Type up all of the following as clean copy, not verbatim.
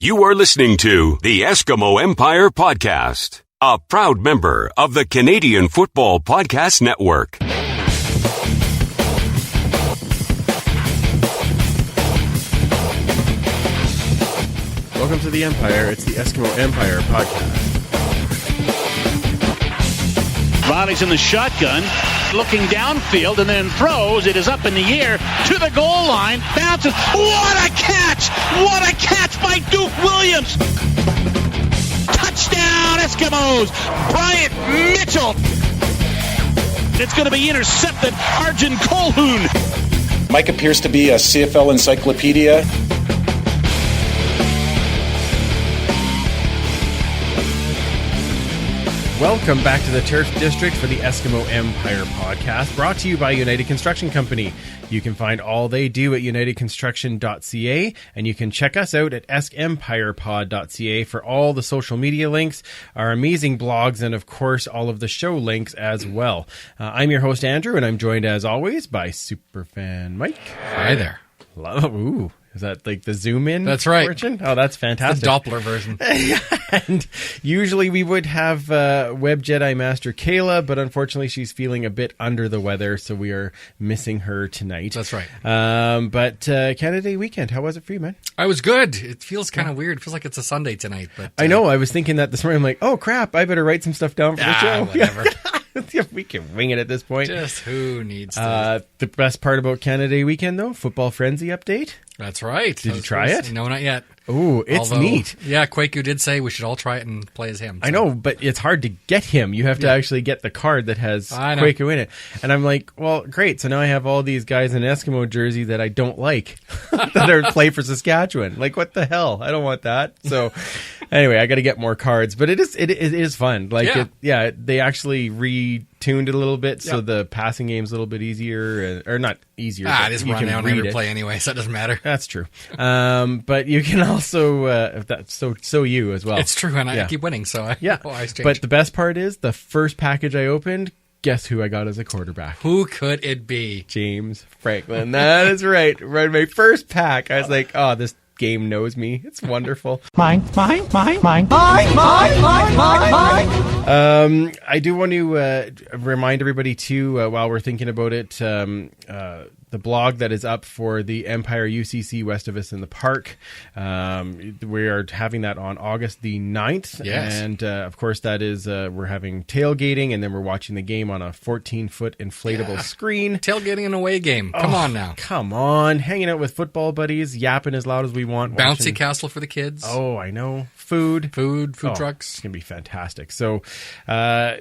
You are listening to the Eskimo Empire Podcast, a proud member of the Canadian Football Podcast Network. Welcome to the Empire. It's the Eskimo Empire Podcast. Riley's in the shotgun, looking downfield, and then throws. It is up in the air to the goal line. Bounces. What a catch! What a catch by Duke Williams! Touchdown, Eskimos! Bryant Mitchell! It's going to be intercepted. Arjun Colhoun. Mike appears to be a CFL encyclopedia. Welcome back to the Turf District for the Eskimo Empire Podcast, brought to you by United Construction Company. You can find all they do at unitedconstruction.ca, and you can check us out at eskempirepod.ca for all the social media links, our amazing blogs, and of course all of the show links as well. I'm your host Andrew, and I'm joined as always by superfan Mike. Hi there. Ooh. Is that like the zoom in? That's right. Version? Oh, that's fantastic. The Doppler version. And usually we would have Web Jedi Master Kayla, but unfortunately she's feeling a bit under the weather, so we are missing her tonight. That's right. But Canada Day weekend, how was it for you, man? I was good. It feels kind of weird. It feels like it's a Sunday tonight. But I know. I was thinking that this morning. I'm like, oh crap, I better write some stuff down for the show. Whatever. We can wing it at this point. Just who needs to? The best part about Canada Day weekend, though, Football Frenzy update. That's right. Did you try it? No, not yet. Ooh, it's neat. Yeah, Kwaku did say we should all try it and play as him. So. I know, but it's hard to get him. You have to actually get the card that has Kwaku in it. And I'm like, well, great. So now I have all these guys in an Eskimo jersey that I don't like that are play for Saskatchewan. Like, what the hell? I don't want that. So anyway, I got to get more cards. But it is fun. Like, they actually retuned it a little bit, so the passing game's a little bit easier, or not easier. It is run down every play anyway, so it doesn't matter. That's true. But you can also so you as well. It's true, and I keep winning, so I always change. But the best part is the first package I opened. Guess who I got as a quarterback? Who could it be? James Franklin. That is right. Right, my first pack. I was like, oh, this game knows me. It's wonderful. Mine. I do want to remind everybody too, while we're thinking about it, the blog that is up for the Empire UCC west of us in the park. We are having that on August the 9th. Yes. And of course that is, we're having tailgating, and then we're watching the game on a 14-foot inflatable screen. Tailgating an away game. Come on now. Come on. Hanging out with football buddies, yapping as loud as we want. Bouncy castle for the kids. Oh, I know. Food trucks. It's going to be fantastic. So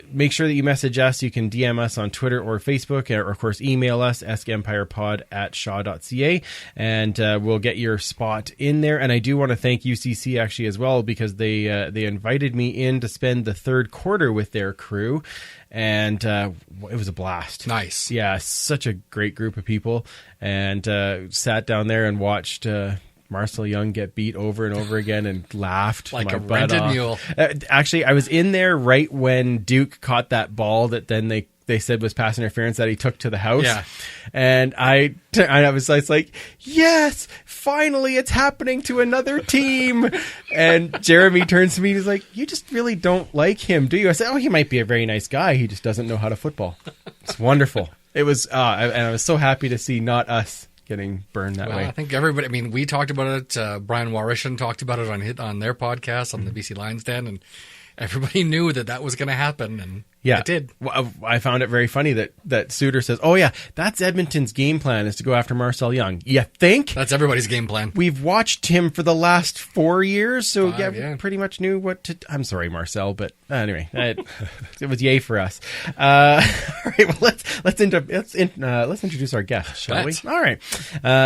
make sure that you message us. You can DM us on Twitter or Facebook, or of course email us, eskempirepod@shaw.ca, and we'll get your spot in there. And I do want to thank UCC actually as well, because they invited me in to spend the third quarter with their crew, and it was a blast. Nice. Yeah, such a great group of people, and sat down there and watched Marcel Young get beat over and over again and laughed like my a butt rented off. mule. Actually, I was in there right when Duke caught that ball that then they said was pass interference that he took to the house. Yeah. And I was like, yes, finally it's happening to another team. And Jeremy turns to me and he's like, you just really don't like him, do you? I said, oh, he might be a very nice guy. He just doesn't know how to football. It's wonderful. It was, and I was so happy to see not us getting burned that way. I think everybody, we talked about it. Brian Warishan talked about it on their podcast on the BC Lions Den, and everybody knew that was going to happen, and it did. Well, I found it very funny that Suter says, oh yeah, that's Edmonton's game plan, is to go after Marcel Young. You think? That's everybody's game plan. We've watched him for the last 4 years, so we pretty much knew what to... I'm sorry, Marcel, but anyway, it was yay for us. All right, well, let's introduce our guest, shall we? All right.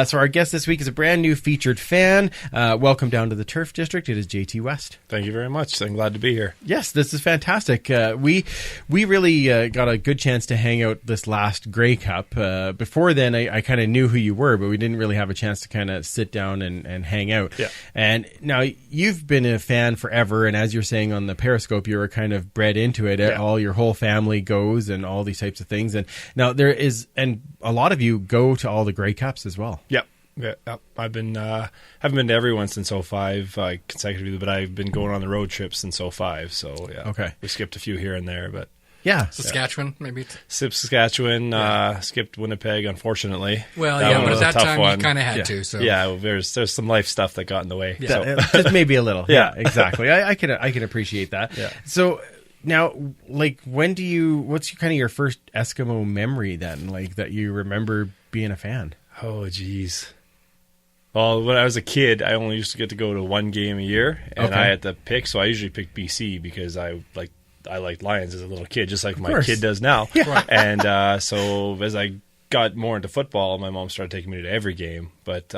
So our guest this week is a brand new featured fan. Welcome down to the Turf District. It is JT West. Thank you very much. I'm glad to be here. Yes, this is fantastic. We really got a good chance to hang out this last Grey Cup. Before then, I kind of knew who you were, but we didn't really have a chance to kind of sit down and hang out. Yeah. And now you've been a fan forever, and as you're saying on the Periscope, you were kind of bred into it. Yeah. All your whole family goes and all these types of things. And now and a lot of you go to all the Grey Cups as well. Yep. Yeah, I've been haven't been to everyone since 05 consecutively, but I've been going on the road trips since 05. So yeah, okay, we skipped a few here and there, but yeah, Saskatchewan maybe. Saskatchewan, skipped Winnipeg, unfortunately. Well, that but at that time one. you kind of had to. So yeah, there's some life stuff that got in the way. Yeah, so. Just maybe a little. Yeah, exactly. I can appreciate that. Yeah. So. Now, like, what's your first Eskimo memory then, like, that you remember being a fan? Oh, geez. Well, when I was a kid, I only used to get to go to one game a year, and I had to pick, so I usually picked BC because I liked Lions as a little kid, just like my kid does now. Yeah. Right. And so as I got more into football, my mom started taking me to every game. But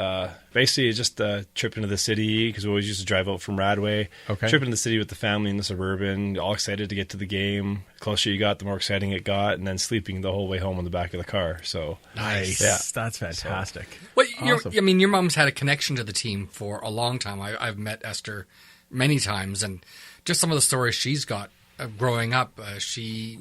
basically, it's just a trip into the city, because we always used to drive out from Radway. Okay. Trip into the city with the family in the Suburban, all excited to get to the game. The closer you got, the more exciting it got, and then sleeping the whole way home in the back of the car. So nice. Yeah. That's fantastic. Well, awesome. your mom's had a connection to the team for a long time. I've met Esther many times, and just some of the stories she's got growing up, she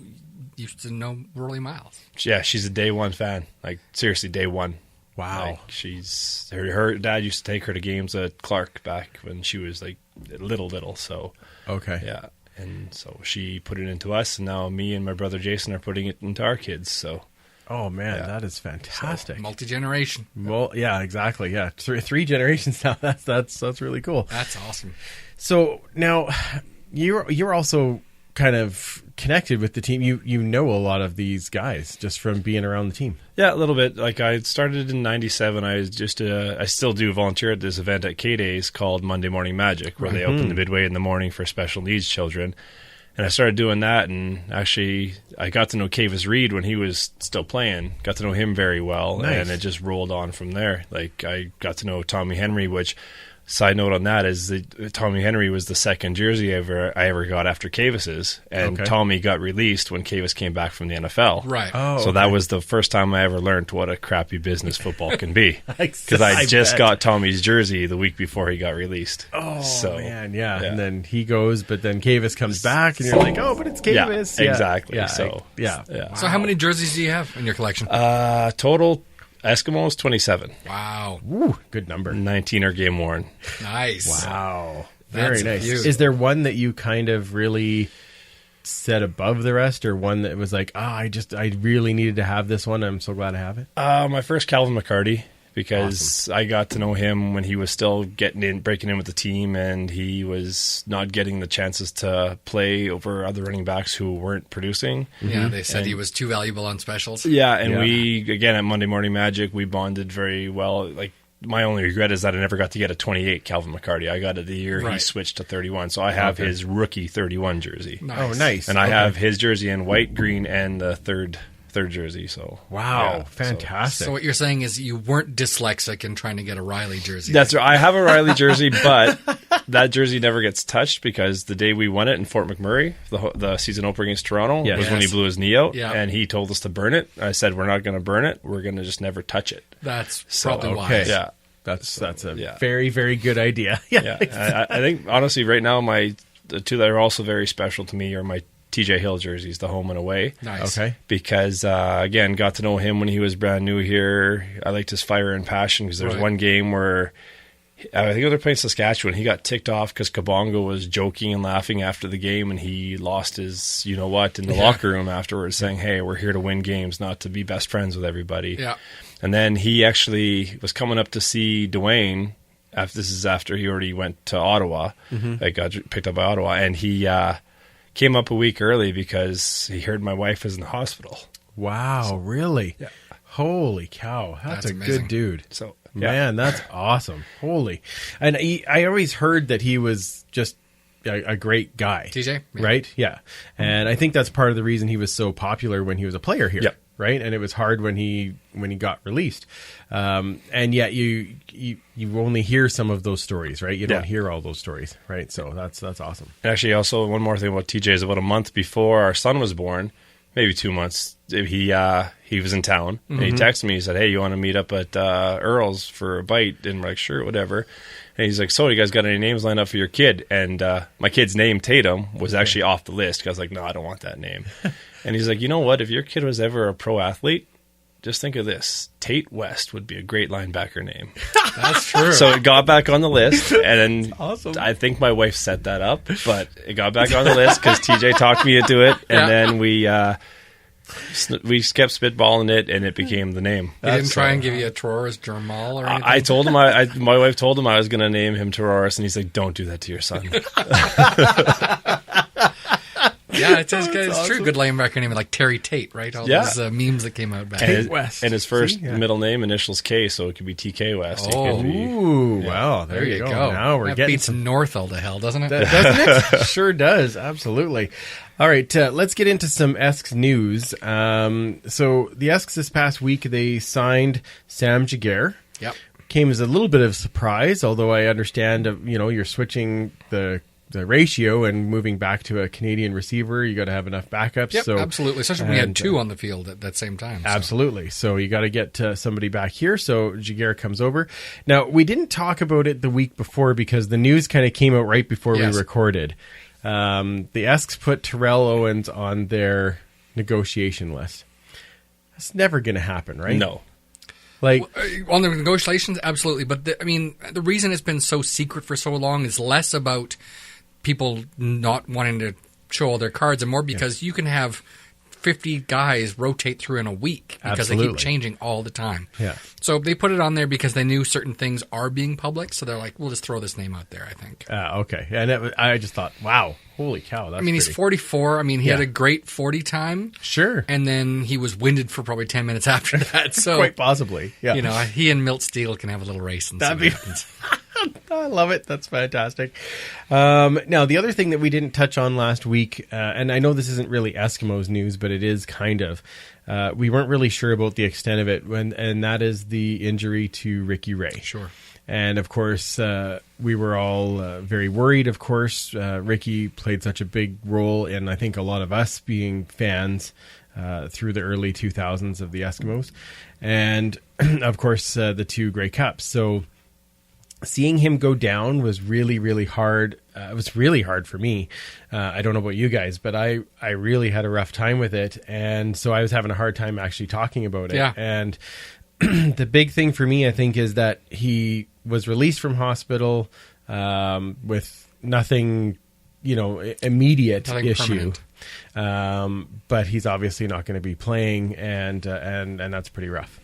used to know Rory Miles. Yeah, she's a day one fan. Like, seriously, day one. Wow. Like, she's her dad used to take her to games at Clark back when she was like little. So okay, yeah, and so she put it into us, and now me and my brother Jason are putting it into our kids. So oh man, that is fantastic. So, multi-generation. Well, yeah, exactly. Yeah, three generations now. That's really cool. That's awesome. So now you're also kind of connected with the team. You know a lot of these guys just from being around the team. Yeah, a little bit. Like, I started in '97. I was just I still do volunteer at this event at K-Days called Monday Morning Magic, where they open the midway in the morning for special needs children. And I started doing that, and actually I got to know Kavis Reed when he was still playing. Got to know him very well, and it just rolled on from there. Like, I got to know Tommy Henry, which, side note on that is that Tommy Henry was the second jersey I ever got after Kavis's, and Tommy got released when Kavis came back from the NFL. Right. Oh, so that was the first time I ever learned what a crappy business football can be. Because I just bet. got Tommy's jersey the week before he got released. Oh, so, man, yeah. And then he goes, but then Kavis comes back, and you're like, oh, but it's Kavis. Yeah, exactly. Yeah, so, yeah. Wow. So how many jerseys do you have in your collection? Total Eskimos, 27. Wow. Ooh, good number. 19 are game worn. Nice. Wow. Very That's nice. beautiful. Is there one that you kind of really set above the rest, or one that was like, I really needed to have this one, I'm so glad I have it? My first Calvin McCarty, because I got to know him when he was still breaking in with the team, and he was not getting the chances to play over other running backs who weren't producing. Yeah, they said he was too valuable on specials. Yeah, and we, again, at Monday Morning Magic, we bonded very well. Like, my only regret is that I never got to get a 28 Calvin McCarty. I got it the year he switched to 31, so I have his rookie 31 jersey. Nice. Oh, nice. And I have his jersey in white, green, and the third jersey. So wow, yeah, fantastic. So what you're saying is you weren't dyslexic and trying to get a Riley jersey. That's right. I have a Riley jersey, but that jersey never gets touched because the day we won it in Fort McMurray, the season opener against Toronto, was when he blew his knee out, and he told us to burn it. I said, we're not going to burn it. We're going to just never touch it. That's probably okay. wise. Yeah. That's a very, very good idea. Yeah. I think, honestly, right now, the two that are also very special to me are my TJ Hill jerseys, the home and away. Nice. Okay. Because, again, got to know him when he was brand new here. I liked his fire and passion, because there was one game where I think they were playing Saskatchewan. He got ticked off because Kabongo was joking and laughing after the game, and he lost his you-know-what in the locker room afterwards, saying, hey, we're here to win games, not to be best friends with everybody. Yeah. And then he actually was coming up to see Dwayne. This is after he already went to Ottawa. Got picked up by Ottawa, and he came up a week early because he heard my wife was in the hospital. Wow, really? Yeah. Holy cow. That's a amazing. good dude. So Man, that's awesome. Holy. And I always heard that he was just a great guy. TJ? Yeah. Right? Yeah. And I think that's part of the reason he was so popular when he was a player here. Yep. Right? And it was hard when he got released. And yet you only hear some of those stories, right? You don't hear all those stories, right? So that's awesome. Actually, also one more thing about TJ is about a month before our son was born, maybe 2 months, he was in town, and he texted me. He said, hey, you want to meet up at Earl's for a bite? And we're like, sure, whatever. And he's like, so you guys got any names lined up for your kid? And my kid's name, Tatum, was actually off the list. I was like, no, I don't want that name. And he's like, you know what? If your kid was ever a pro athlete, just think of this. Tate West would be a great linebacker name. That's true. So it got back on the list, and awesome. I think my wife set that up, but it got back on the list because TJ talked me into it, and then we kept spitballing it, and it became the name. He didn't try and give you a Tororis Jamal or anything? I told him, my wife told him I was going to name him Tororis, and he's like, don't do that to your son. Yeah, it's awesome. True. Good linebacker name like Terry Tate, right? All those memes that came out back. Tate West. And his first middle name, initials K, so it could be TK West. Oh, wow. There you go. Now we're getting beats North all to hell, doesn't it? Doesn't it? Sure does. Absolutely. All right, let's get into some Esks news. So the Esks this past week, they signed Sam Jaguar. Yep. Came as a little bit of a surprise, although I understand, you're switching the ratio and moving back to a Canadian receiver. You got to have enough backups. Yep, so, absolutely. Especially when we had two on the field at that same time. Absolutely. So you got to get somebody back here. So Jaguar comes over. Now, we didn't talk about it the week before because the news kind of came out right before we recorded. The Esks put Terrell Owens on their negotiation list. That's never going to happen, right? No. Like on the negotiations, absolutely. But the reason it's been so secret for so long is less about people not wanting to show all their cards and more because you can have 50 guys rotate through in a week because they keep changing all the time. Yeah. So they put it on there because they knew certain things are being public. So they're like, we'll just throw this name out there, I think. Okay. And I just thought, wow, holy cow. That's he's 44. He had a great 40 time. Sure. And then he was winded for probably 10 minutes after that. So quite possibly. Yeah. He and Milt Steele can have a little race and see what happens. I love it. That's fantastic. Now, the other thing that we didn't touch on last week, and I know this isn't really Eskimos news, but it is kind of, we weren't really sure about the extent of it, and that is the injury to Ricky Ray. Sure. And, of course, we were all very worried, of course. Ricky played such a big role in, I think, a lot of us being fans through the early 2000s of the Eskimos. And, of course, the two Grey Cups. So seeing him go down was really, really hard. It was really hard for me. I don't know about you guys, but I really had a rough time with it. And so I was having a hard time actually talking about it. Yeah. And the big thing for me, I think, is that he was released from hospital with nothing, immediate issue. But he's obviously not going to be playing, and that's pretty rough.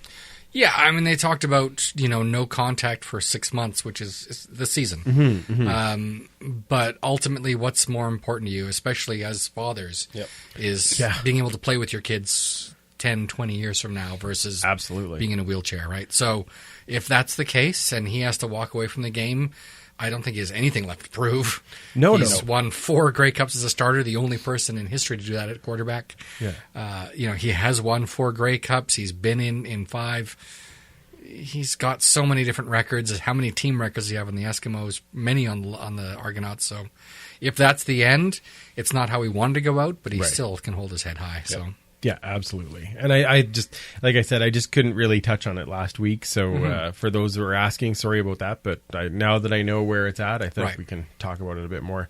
Yeah, they talked about, no contact for 6 months, which is the season. But ultimately, what's more important to you, especially as fathers, is being able to play with your kids 10, 20 years from now versus absolutely being in a wheelchair, right? So if that's the case and he has to walk away from the game, I don't think he has anything left to prove. He's won 4 Grey Cups as a starter, the only person in history to do that at quarterback. Yeah. He has won 4 Grey Cups. He's been in 5. He's got so many different records. How many team records do you have on the Eskimos? Many on the Argonauts. So if that's the end, it's not how he wanted to go out, but he still can hold his head high. Yep. So. Yeah, absolutely. And I just, like I said, I just couldn't really touch on it last week. So for those who are asking, sorry about that. But now that I know where it's at, I think we can talk about it a bit more.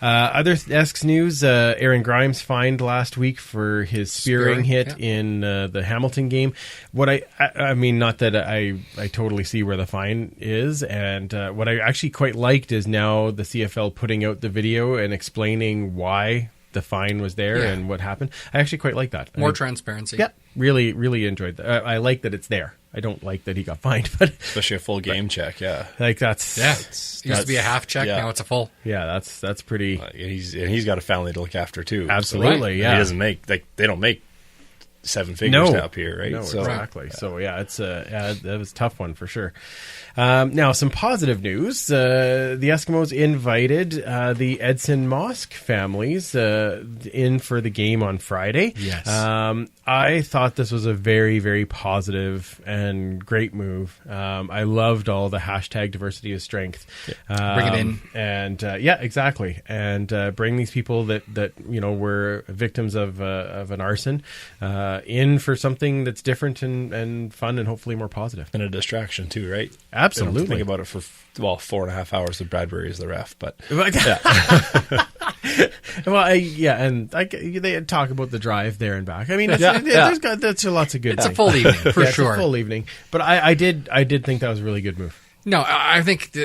Other Esks news, Aaron Grimes fined last week for his spearing hit in the Hamilton game. What I mean, not that I totally see where the fine is. And what I actually quite liked is now the CFL putting out the video and explaining why the fine was there and what happened. I actually quite like that. More transparency. Yeah, really, really enjoyed that. I like that it's there. I don't like that he got fined, but especially a full game check. Yeah, like that's it used to be a half check. Now it's a full. Yeah, that's pretty. He's got a family to look after too. Absolutely. So, yeah, he doesn't make they don't make 7 figures up here, right? No, exactly. So it's that was a tough one for sure. Now, some positive news. The Eskimos invited the Edson Mosk families in for the game on Friday. Yes. I thought this was a very, very positive and great move. I loved all the hashtag diversity of strength. Bring it in. And exactly. And bring these people that were victims of an arson in for something that's different and fun and hopefully more positive. And a distraction too, right? Absolutely. Think about it for 4.5 hours with Bradbury as the ref, but Well, they talk about the drive there and back. I mean, there's lots of good. It's a full evening for sure. It's a full evening, but I did think that was a really good move. No, I think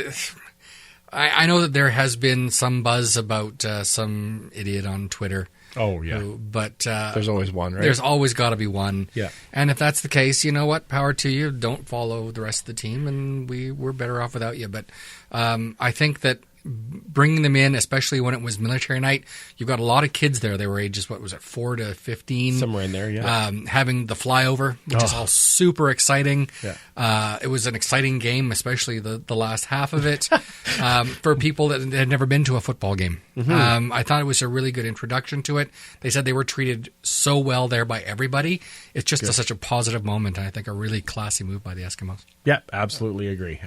I know that there has been some buzz about some idiot on Twitter. Oh yeah, but there's always one, right? There's always got to be one. Yeah, and if that's the case, you know what? Power to you. Don't follow the rest of the team, and we're better off without you. But I think that bringing them in, especially when it was military night, you've got a lot of kids there. They were ages, 4 to 15, somewhere in there. Yeah, having the flyover, which is all super exciting. Yeah. It was an exciting game, especially the last half of it, for people that had never been to a football game. Mm-hmm. I thought it was a really good introduction to it. They said they were treated so well there by everybody. It's just such a positive moment, and I think a really classy move by the Eskimos. Yeah, absolutely agree.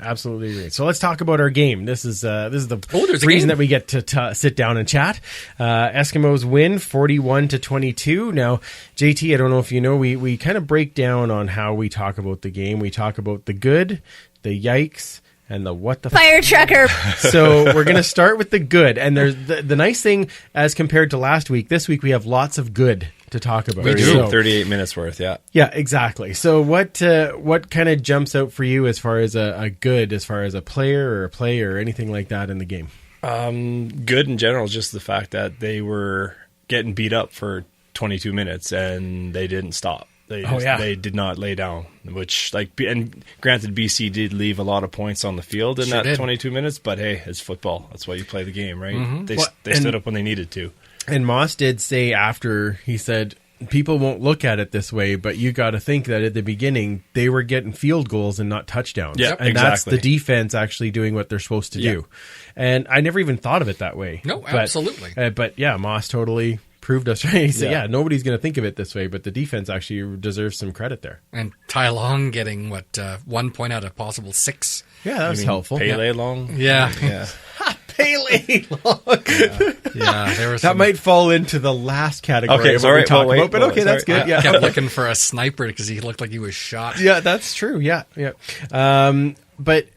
So let's talk about our game. This is the there's reason that we get to sit down and chat. Eskimos win 41-22. Now, JT, I don't know if you know, we kind of break down on how we talk about the game. We talk about the good, the yikes, and the what the fire trucker. So we're going to start with the good. And there's the nice thing as compared to last week. This week we have lots of good to talk about. We do. 38 minutes worth, yeah. Yeah, exactly. So what kind of jumps out for you as far as a good, as far as a player or a play or anything like that in the game? Good in general, just the fact that they were getting beat up for 22 minutes and they didn't stop. They did not lay down, which and granted, BC did leave a lot of points on the field in that 22 minutes, but hey, it's football. That's why you play the game, right? Mm-hmm. They stood up when they needed to. And Moss did say after, he said, people won't look at it this way, but you got to think that at the beginning they were getting field goals and not touchdowns. Yeah, and that's the defense actually doing what they're supposed to do. And I never even thought of it that way. No, absolutely. But yeah, Moss totally proved us right. He said, nobody's going to think of it this way, but the defense actually deserves some credit there. And Tai Long getting 1 point out of possible 6. Yeah, that was helpful. Pele Long. Yeah. Pele Long. Yeah, there was that might fall into the last category of what we talk about, but that's good. I kept looking for a sniper because he looked like he was shot. Yeah, that's true. Yeah. But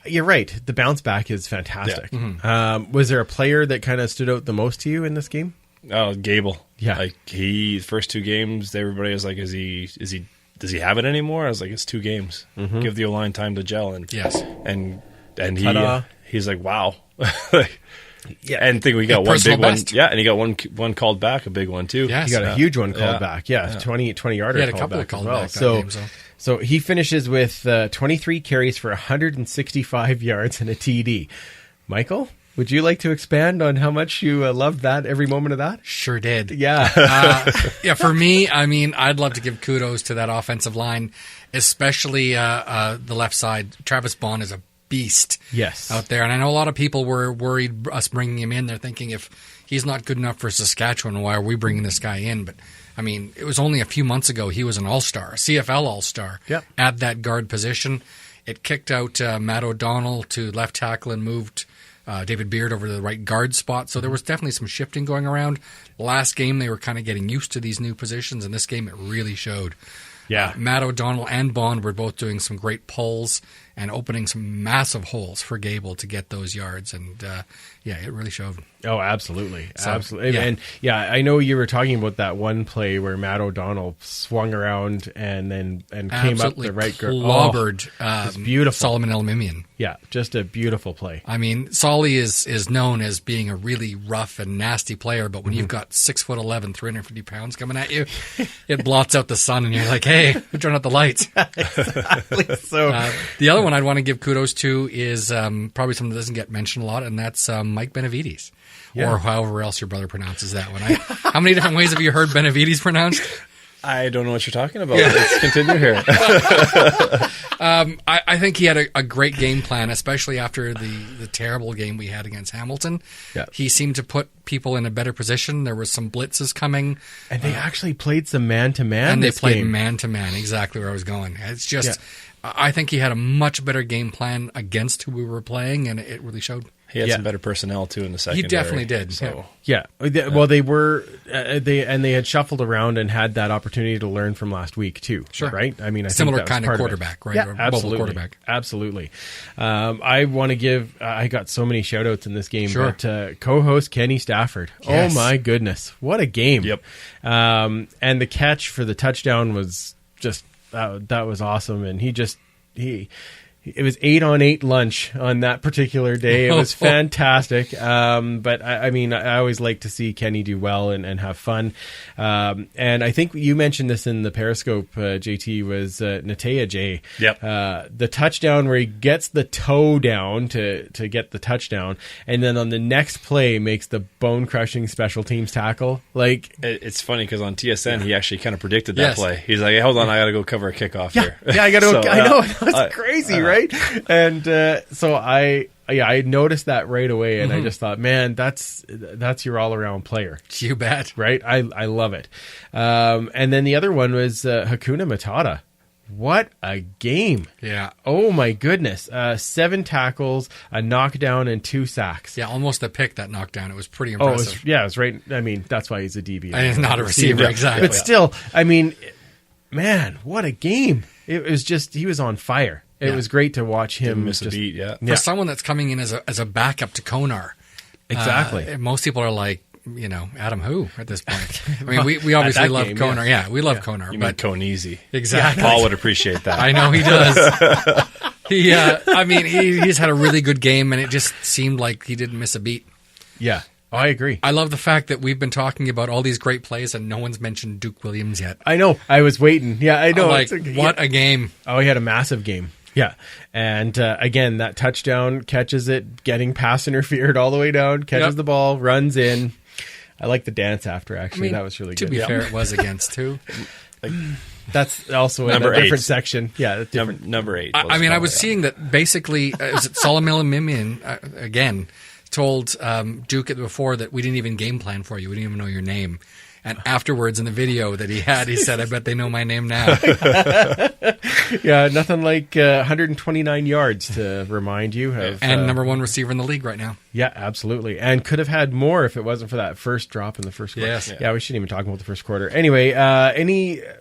you're right. The bounce back is fantastic. Yeah. Mm-hmm. Was there a player that kind of stood out the most to you in this game? Oh, Gable. Yeah. First 2 games, everybody was like, does he have it anymore? I was like, it's 2 games. Mm-hmm. Give the O-line time to gel. And yes. And he's like, wow. Yeah, and I think we got one big best. one. Yeah, and he got one called back, a big one too. Yes. He got a huge one called back. Yeah, 20-yarder. He had a couple of called back. So he finishes with 23 carries for 165 yards and a TD. Michael, would you like to expand on how much you loved that, every moment of that? Sure did. Yeah. For me, I mean, I'd love to give kudos to that offensive line, especially the left side. Travis Bond is a beast out there. And I know a lot of people were worried us bringing him in. They're thinking, if he's not good enough for Saskatchewan, why are we bringing this guy in? But, I mean, it was only a few months ago he was an all-star, a CFL all-star at that guard position. It kicked out Matt O'Donnell to left tackle and moved David Beard over to the right guard spot. So there was definitely some shifting going around. Last game, they were kind of getting used to these new positions, and this game, it really showed. Yeah. Matt O'Donnell and Bond were both doing some great pulls and opening some massive holes for Gable to get those yards. And, it really showed. Oh, absolutely. So, absolutely. Yeah. And, I know you were talking about that one play where Matt O'Donnell swung around and came up the right guard. Clobbered beautiful. Solomon Elimimian. Yeah, just a beautiful play. I mean, Solly is known as being a really rough and nasty player, but when you've got 6'11", 350 pounds coming at you, it blots out the sun, and you're like, hey, turn out the lights. Exactly. So the other one I'd want to give kudos to is probably something that doesn't get mentioned a lot, and that's Mike Benavides, or however else your brother pronounces that one. How many different ways have you heard Benavides pronounced? I don't know what you're talking about. Let's continue here. I think he had a great game plan, especially after the terrible game we had against Hamilton. Yeah. He seemed to put people in a better position. There was some blitzes coming. And they actually played some man-to-man And they this played game. man-to-man, exactly where I was going. It's just, I think he had a much better game plan against who we were playing, and it really showed. He had some better personnel too in the secondary. He definitely did. So well, they were they had shuffled around and had that opportunity to learn from last week too. Sure, right? I mean, I similar think that was kind of quarterback, right? Yeah, or absolutely, quarterback. Absolutely. I want to give. I got so many shout outs in this game. Sure. But co-host Kenny Stafford. Yes. Oh my goodness, what a game! Yep. And the catch for the touchdown was just that was awesome, and it was 8-on-8 lunch on that particular day. It was fantastic. But I mean, I always like to see Kenny do well and have fun. And I think you mentioned this in the Periscope, JT, was Natea J. Yep. The touchdown where he gets the toe down to get the touchdown. And then on the next play makes the bone-crushing special teams tackle. Like, it's funny because on TSN, he actually kind of predicted that play. He's like, hey, hold on, I got to go cover a kickoff here. Yeah, I got to I know. It was crazy, right? And so I noticed that right away, and I just thought, man, that's your all around player. You bet, right? I love it. And then the other one was Hakuna Matata. What a game! Yeah. Oh my goodness! 7 tackles, a knockdown, and 2 sacks. Yeah, almost a pick, that knockdown. It was pretty impressive. It was right. I mean, that's why he's a DB. And he's not a receiver, exactly. But still, I mean, man, what a game! It was just, he was on fire. It was great to watch him. Didn't miss a beat, For someone that's coming in as a backup to Konar. Exactly. Most people are like, Adam who at this point? I mean, we obviously love Konar. Yeah, we love Konar. You mean Koneasy. Exactly. Paul would appreciate that. I know he does. He's had a really good game, and it just seemed like he didn't miss a beat. Yeah. Oh, I agree. I love the fact that we've been talking about all these great plays and no one's mentioned Duke Williams yet. I know. I was waiting. Yeah, I know. What a game. Oh, he had a massive game. Yeah. And again, that touchdown, catches it, getting pass interfered all the way down, catches the ball, runs in. I like the dance after, actually. That was really good. To be fair, it was against 2. That's also in a different section. Yeah, different. Number 8. I was seeing that basically, is it Solomon Mimian, again, told Duke before that we didn't even game plan for you. We didn't even know your name. And afterwards in the video that he had, he said, I bet they know my name now. Yeah, nothing like 129 yards to remind you of. And number 1 receiver in the league right now. Yeah, absolutely. And could have had more if it wasn't for that first drop in the first quarter. Yes. Yeah, we shouldn't even talk about the first quarter. Anyway,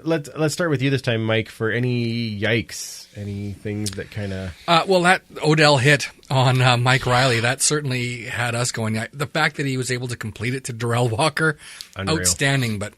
let's start with you this time, Mike, for any yikes. Any things that kind of... well, that Odell hit on Mike Riley, that certainly had us going. The fact that he was able to complete it to Darrell Walker, unreal. Outstanding. But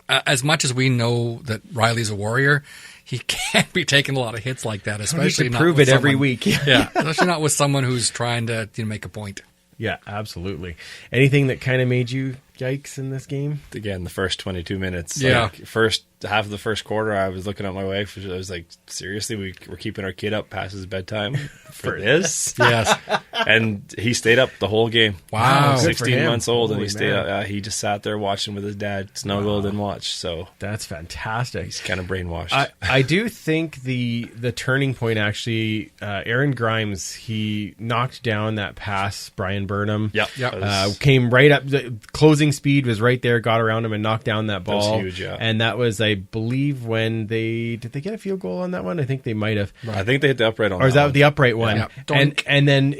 as much as we know that Riley's a warrior, he can't be taking a lot of hits like that, especially not prove with it every week. Yeah, especially not with someone who's trying to make a point. Yeah, absolutely. Anything that kind of made you yikes in this game? Again, the first 22 minutes. Yeah. First half of the first quarter, I was looking at my wife. I was like, seriously, we're keeping our kid up past his bedtime for this? Yes. And he stayed up the whole game. Wow. 16 months old, and Holy he stayed man. up. He just sat there watching with his dad, snuggled and watched. So that's fantastic. He's kind of brainwashed. I do think the turning point, actually, Aaron Grimes, he knocked down that pass, Brian Burnham. Yep. Came right up. The closing speed was right there, got around him and knocked down that ball. That was huge, yeah. And that was, I believe, when did they get a field goal on that one? I think they might have. I think they hit the upright on that. Or is that the upright one? Yeah. And then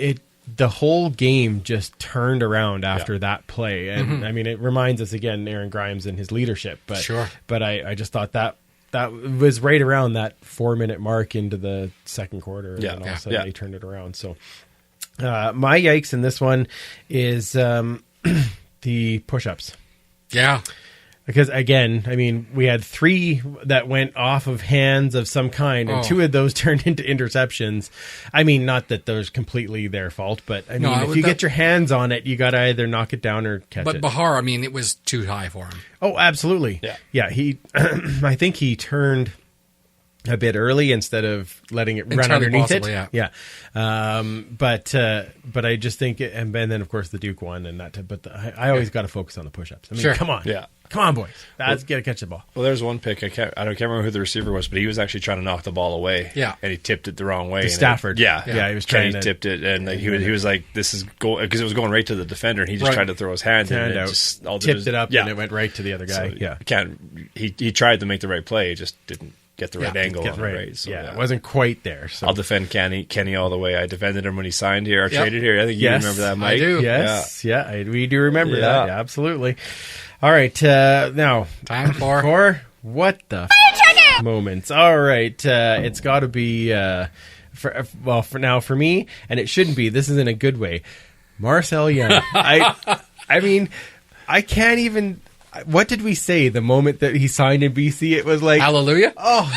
the whole game just turned around after that play. And I mean, it reminds us again, Aaron Grimes and his leadership. But sure. But I just thought that was right around that 4-minute mark into the second quarter. And then all of a sudden they turned it around. So my yikes in this one is the push-ups. Yeah. Because, again, I mean, we had 3 that went off of hands of some kind, and 2 of those turned into interceptions. I mean, not that those completely their fault, but, I mean, if you get your hands on it, you got to either knock it down or catch it. But Bahar, I mean, it was too high for him. Oh, absolutely. Yeah, he, I think he turned a bit early instead of letting it run underneath it. Yeah. But I just think, and then of course the Duke won, and that. But I always got to focus on the push-ups. I mean, come on, come on, boys, let's get to catch the ball. Well, there's one pick. I can't remember who the receiver was, but he was actually trying to knock the ball away. Yeah, and he tipped it the wrong way. To Stafford. He was trying. He tipped it, and he was like, "This is go," because it was going right to the defender, and he just tried to throw his hand in, and tipped it up, and it went right to the other guy. So he tried to make the right play, it just didn't get the right angle on it, right? So, it wasn't quite there. So I'll defend Kenny all the way. I defended him when he signed here or traded here. I think you remember that, Mike. I do. Yes, we do remember that. Yeah, absolutely. All right, now time for what the moments. All right, it's got to be for me, and it shouldn't be. This is in a good way. Marcel Young. I mean, I can't even. What did we say the moment that he signed in BC? It was like, hallelujah. Oh,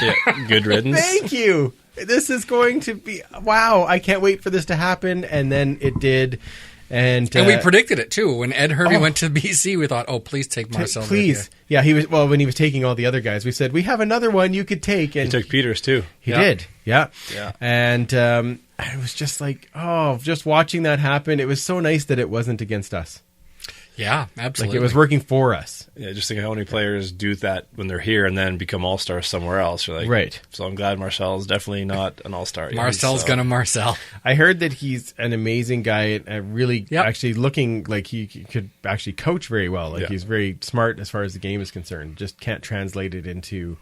good riddance. Thank you. This is going to be wow. I can't wait for this to happen. And then it did. And we predicted it too. When Ed Hervey went to BC, we thought, please take Marcel. Please. Yeah, he was. Well, when he was taking all the other guys, we said, we have another one you could take. And he took Peters too. He did. Yeah. And it was just like, just watching that happen. It was so nice that it wasn't against us. Yeah, absolutely. Like it was working for us. Yeah, just think how many players do that when they're here and then become all-stars somewhere else. You're like, right. So I'm glad Marcel's definitely not an all-star. Marcel's gonna Marcel. I heard that he's an amazing guy and really actually looking like he could actually coach very well. Like he's very smart as far as the game is concerned. Just can't translate it into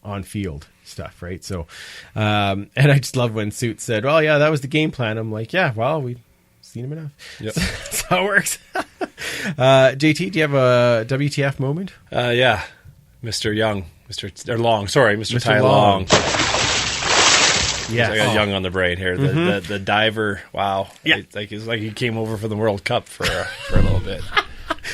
on-field stuff, right? So, and I just love when Suit said, well, yeah, that was the game plan. I'm like, yeah, well, we've seen him enough. Yep. That's how it works. JT, do you have a WTF moment? Yeah. Mr. Young. Mr. Tai Long. Yeah. I got Young on the brain here. The diver. Wow. Yeah. It's like he came over for the World Cup for a little bit.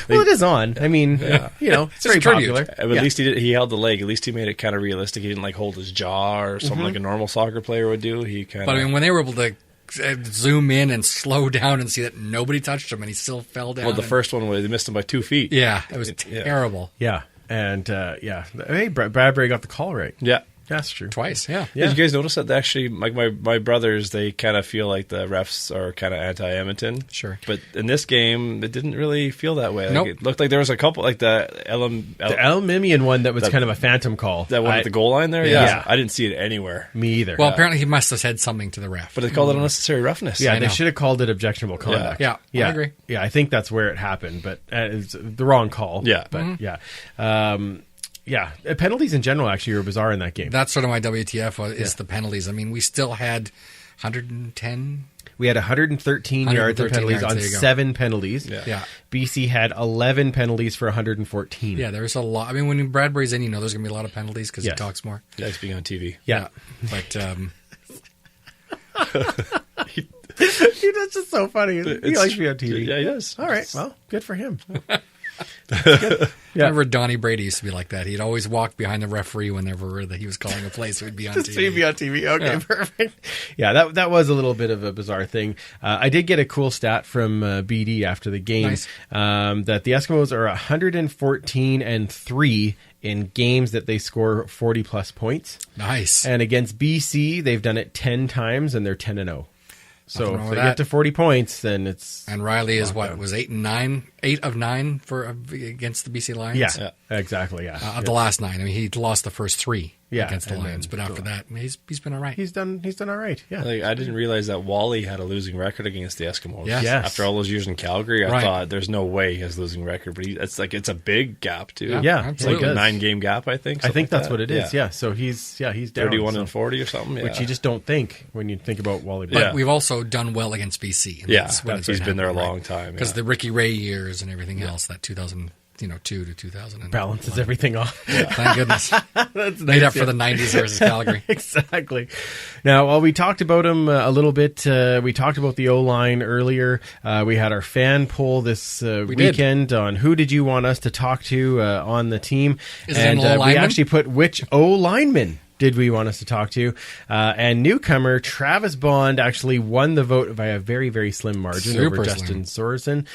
Well, it is on. I mean, it's very popular. At least he held the leg. At least he made it kind of realistic. He didn't like hold his jaw or something like a normal soccer player would do. But I mean, when they were able to zoom in and slow down and see that nobody touched him and he still fell down. Well, the first one was they missed him by 2 feet. Yeah, it was terrible. Yeah, and hey, Bradbury got the call right. Yeah. That's true. Twice, yeah. Did you guys notice that actually, like my brothers, they kind of feel like the refs are kind of anti-Edmonton? Sure. But in this game, it didn't really feel that way. Like, nope. It looked like there was a couple, like the El Mimian one that was kind of a phantom call. That one at the goal line there? Yeah. I didn't see it anywhere. Me either. Well, apparently he must have said something to the ref. But they called it unnecessary roughness. Yeah, they should have called it objectionable conduct. Yeah, I agree. Yeah, I think that's where it happened, but it's the wrong call. Yeah. But penalties in general actually were bizarre in that game. That's sort of my WTF is the penalties. I mean, we still had 110. We had 113 yards of penalties on 7 penalties. Yeah. BC had 11 penalties for 114. Yeah, there's a lot. I mean, when Bradbury's in, there's going to be a lot of penalties because he talks more. Yeah, he's being on TV. Yeah. But that's just so funny. He likes to be on TV. Yeah, he does. All right. Well, good for him. Remember Donnie Brady used to be like that. He'd always walk behind the referee whenever he was calling a play, so he'd be on TV. So he'd be on TV. Okay, perfect. Yeah, that was a little bit of a bizarre thing. I did get a cool stat from BD after the game that the Eskimos are 114-3 in games that they score 40-plus points. Nice. And against BC, they've done it 10 times, and they're 10-0. So if they get to 40 points, then it's... And Riley is was 8 of 9 for against the BC Lions? Yeah, exactly, yeah. Of the last 9. I mean, he lost the first 3 against the Lions, but after that, he's been all right. He's done all right, yeah. I didn't realize that Wally had a losing record against the Eskimos. Yes. After all those years in Calgary, I thought there's no way he has a losing record, but it's a big gap, too. Yeah, it's like a 9-game gap, I think. I think that's what it is, yeah. So he's down. 31-40 or something, which you just don't think when you think about Wally. But we've also done well against BC. He's been there a long time. Because the Ricky Ray years and everything else, that 2002 to 2000 balances everything off. Thank goodness. That's made up for the 90s versus Calgary. Exactly. Now, we talked about him a little bit. We talked about the O-line earlier. We had our fan poll this weekend on who did you want us to talk to on the team. Is it an O-lineman? We actually put which O-lineman did we want us to talk to? And newcomer Travis Bond actually won the vote by a very, very slim margin over Justin Sorensen.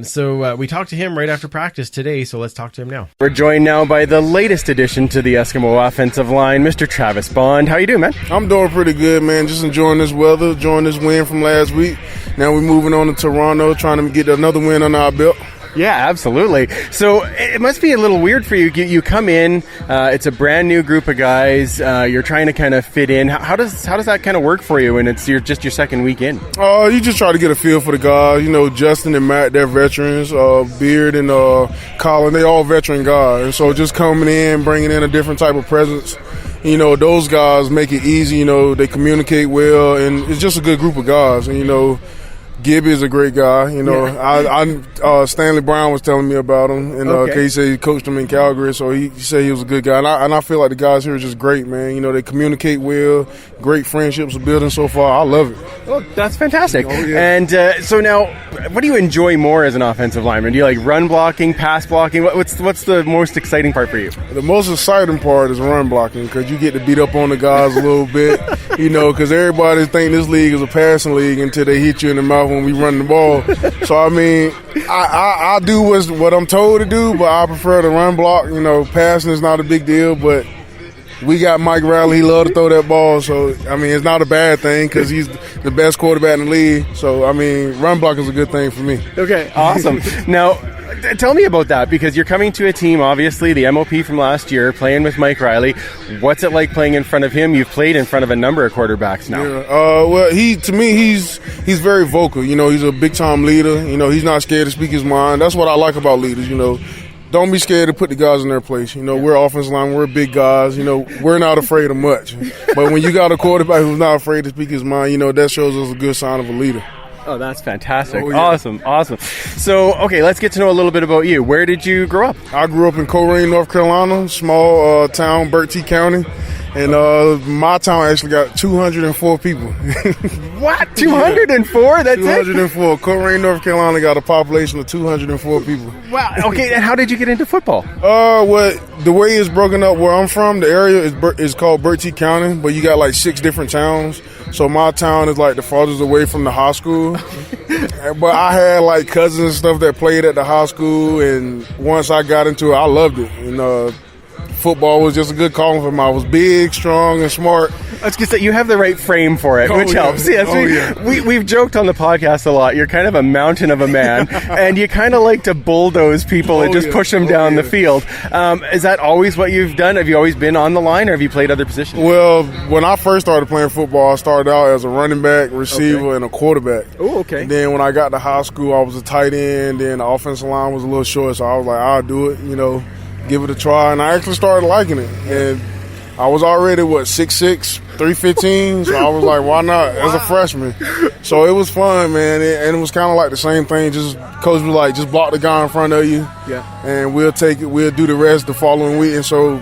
So we talked to him right after practice today, so let's talk to him now. We're joined now by the latest addition to the Eskimo offensive line, Mr. Travis Bond. How you doing, man? I'm doing pretty good, man. Just enjoying this weather, enjoying this win from last week. Now we're moving on to Toronto, trying to get another win under our belt. Yeah, absolutely. So it must be a little weird for you. You come in, it's a brand new group of guys. You're trying to kind of fit in. How does that kind of work for you when it's just your second week in? You just try to get a feel for the guys. Justin and Matt, they're veterans. Beard and Colin, they all veteran guys. So just coming in, bringing in a different type of presence You know, those guys make it easy. You know, they communicate well, and it's just a good group of guys. And, you know, Gibby is a great guy. You know, Stanley Brown was telling me about him, and he said he coached him in Calgary, so he said he was a good guy. And I feel like the guys here are just great, man. You know, they communicate well. Great friendships are building so far. I love it. Well, that's fantastic. Oh, yeah. And so now, what do you enjoy more as an offensive lineman? Do you like run blocking, pass blocking? What's the most exciting part for you? The most exciting part is run blocking, because you get to beat up on the guys a little bit, you know, because everybody think this league is a passing league until they hit you in the mouth when we run the ball. So, I mean, I do what I'm told to do, but I prefer to run block. You know, passing is not a big deal, but we got Mike Riley. He loves to throw that ball. So, I mean, it's not a bad thing because he's the best quarterback in the league. So, I mean, run block is a good thing for me. Okay, awesome. Now, tell me about that, because you're coming to a team, obviously, the MOP from last year, playing with Mike Riley. What's it like playing in front of him? You've played in front of a number of quarterbacks now. Yeah. Well, to me, he's very vocal. You know, he's a big-time leader. You know, he's not scared to speak his mind. That's what I like about leaders, you know. Don't be scared to put the guys in their place. You know, we're offensive line, we're big guys. You know, we're not afraid of much. But when you got a quarterback who's not afraid to speak his mind, you know, that shows us a good sign of a leader. Oh, that's fantastic. Oh, yeah. Awesome. So, okay, let's get to know a little bit about you. Where did you grow up? I grew up in Coleraine, North Carolina, small town, Bertie County. And my town actually got 204 people. What? 204? That's 204. Coleraine, North Carolina got a population of 204 people. Wow. Okay, and how did you get into football? The way it's broken up where I'm from, the area is called Bertie County, but you got like 6 different towns. So my town is like the farthest away from the high school. But I had like cousins and stuff that played at the high school, and once I got into it, I loved it. And football was just a good calling for me. I was big, strong, and smart. I was going to say, you have the right frame for it, which helps. Yes, we've joked on the podcast a lot. You're kind of a mountain of a man, and you kind of like to bulldoze people and just push them down the field. Is that always what you've done? Have you always been on the line, or have you played other positions? Well, when I first started playing football, I started out as a running back, receiver, and a quarterback. Oh, okay. And then when I got to high school, I was a tight end, and the offensive line was a little short, so I was like, I'll do it, you know, give it a try. And I actually started liking it. And I was already, 6'6", 315, so I was like, why not, as a freshman? So it was fun, man, and it was kind of like the same thing. Just coach was like, just block the guy in front of you, and we'll take it, we'll do the rest the following week. And so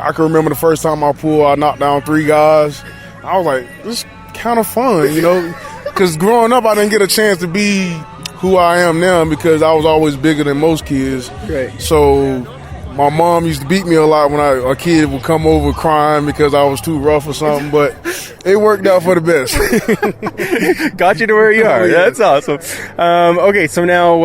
I can remember the first time I knocked down 3 guys. I was like, this is kind of fun, you know, because growing up I didn't get a chance to be who I am now because I was always bigger than most kids. Right. So my mom used to beat me a lot when a kid would come over crying because I was too rough or something, but it worked out for the best. Got you to where you are. Yeah. That's awesome. Okay, so now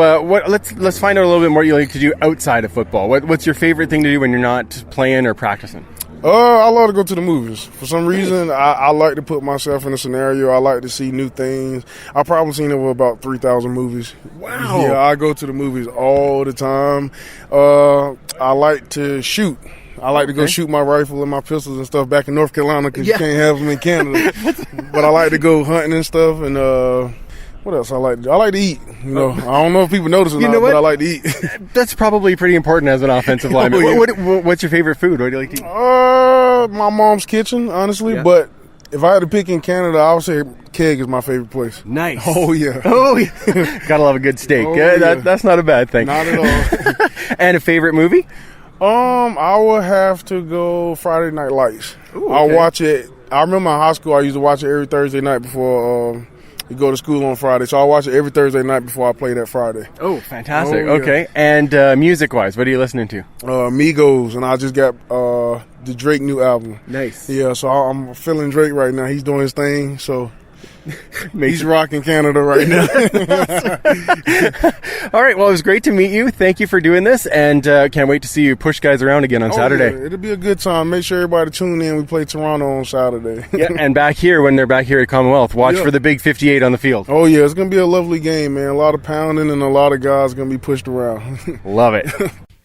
let's find out a little bit more what you like to do outside of football. What's your favorite thing to do when you're not playing or practicing? I love to go to the movies. For some reason, I like to put myself in a scenario. I like to see new things. I've probably seen over about 3,000 movies. Wow. Yeah, I go to the movies all the time. I like to shoot. I like to go shoot my rifle and my pistols and stuff back in North Carolina because you can't have them in Canada. But I like to go hunting and stuff. And what else I like to do? I like to eat. You know, I don't know if people notice or not, but I like to eat. That's probably pretty important as an offensive lineman. What's your favorite food? What do you like to eat? My mom's kitchen, honestly. Yeah. But if I had to pick in Canada, I would say Keg is my favorite place. Nice. Oh, yeah. Gotta love a good steak. That's not a bad thing. Not at all. And a favorite movie? I would have to go Friday Night Lights. Ooh, okay. I'll watch it. I remember in high school I used to watch it every Thursday night before you go to school on Friday. So I watch it every Thursday night before I play that Friday. Oh, fantastic. Oh, yeah. Okay. And music-wise, what are you listening to? Migos, and I just got the Drake new album. Nice. Yeah, so I'm feeling Drake right now. He's doing his thing, so he's rocking Canada right now. All right, well, it was great to meet you. Thank you for doing this, and can't wait to see you push guys around again on Saturday. Yeah. It'll be a good time. Make sure everybody tune in. We play Toronto on Saturday. Yeah, and back here, when they're back here at Commonwealth, watch for the big 58 on the field. Oh, yeah, it's going to be a lovely game, man. A lot of pounding and a lot of guys going to be pushed around. Love it.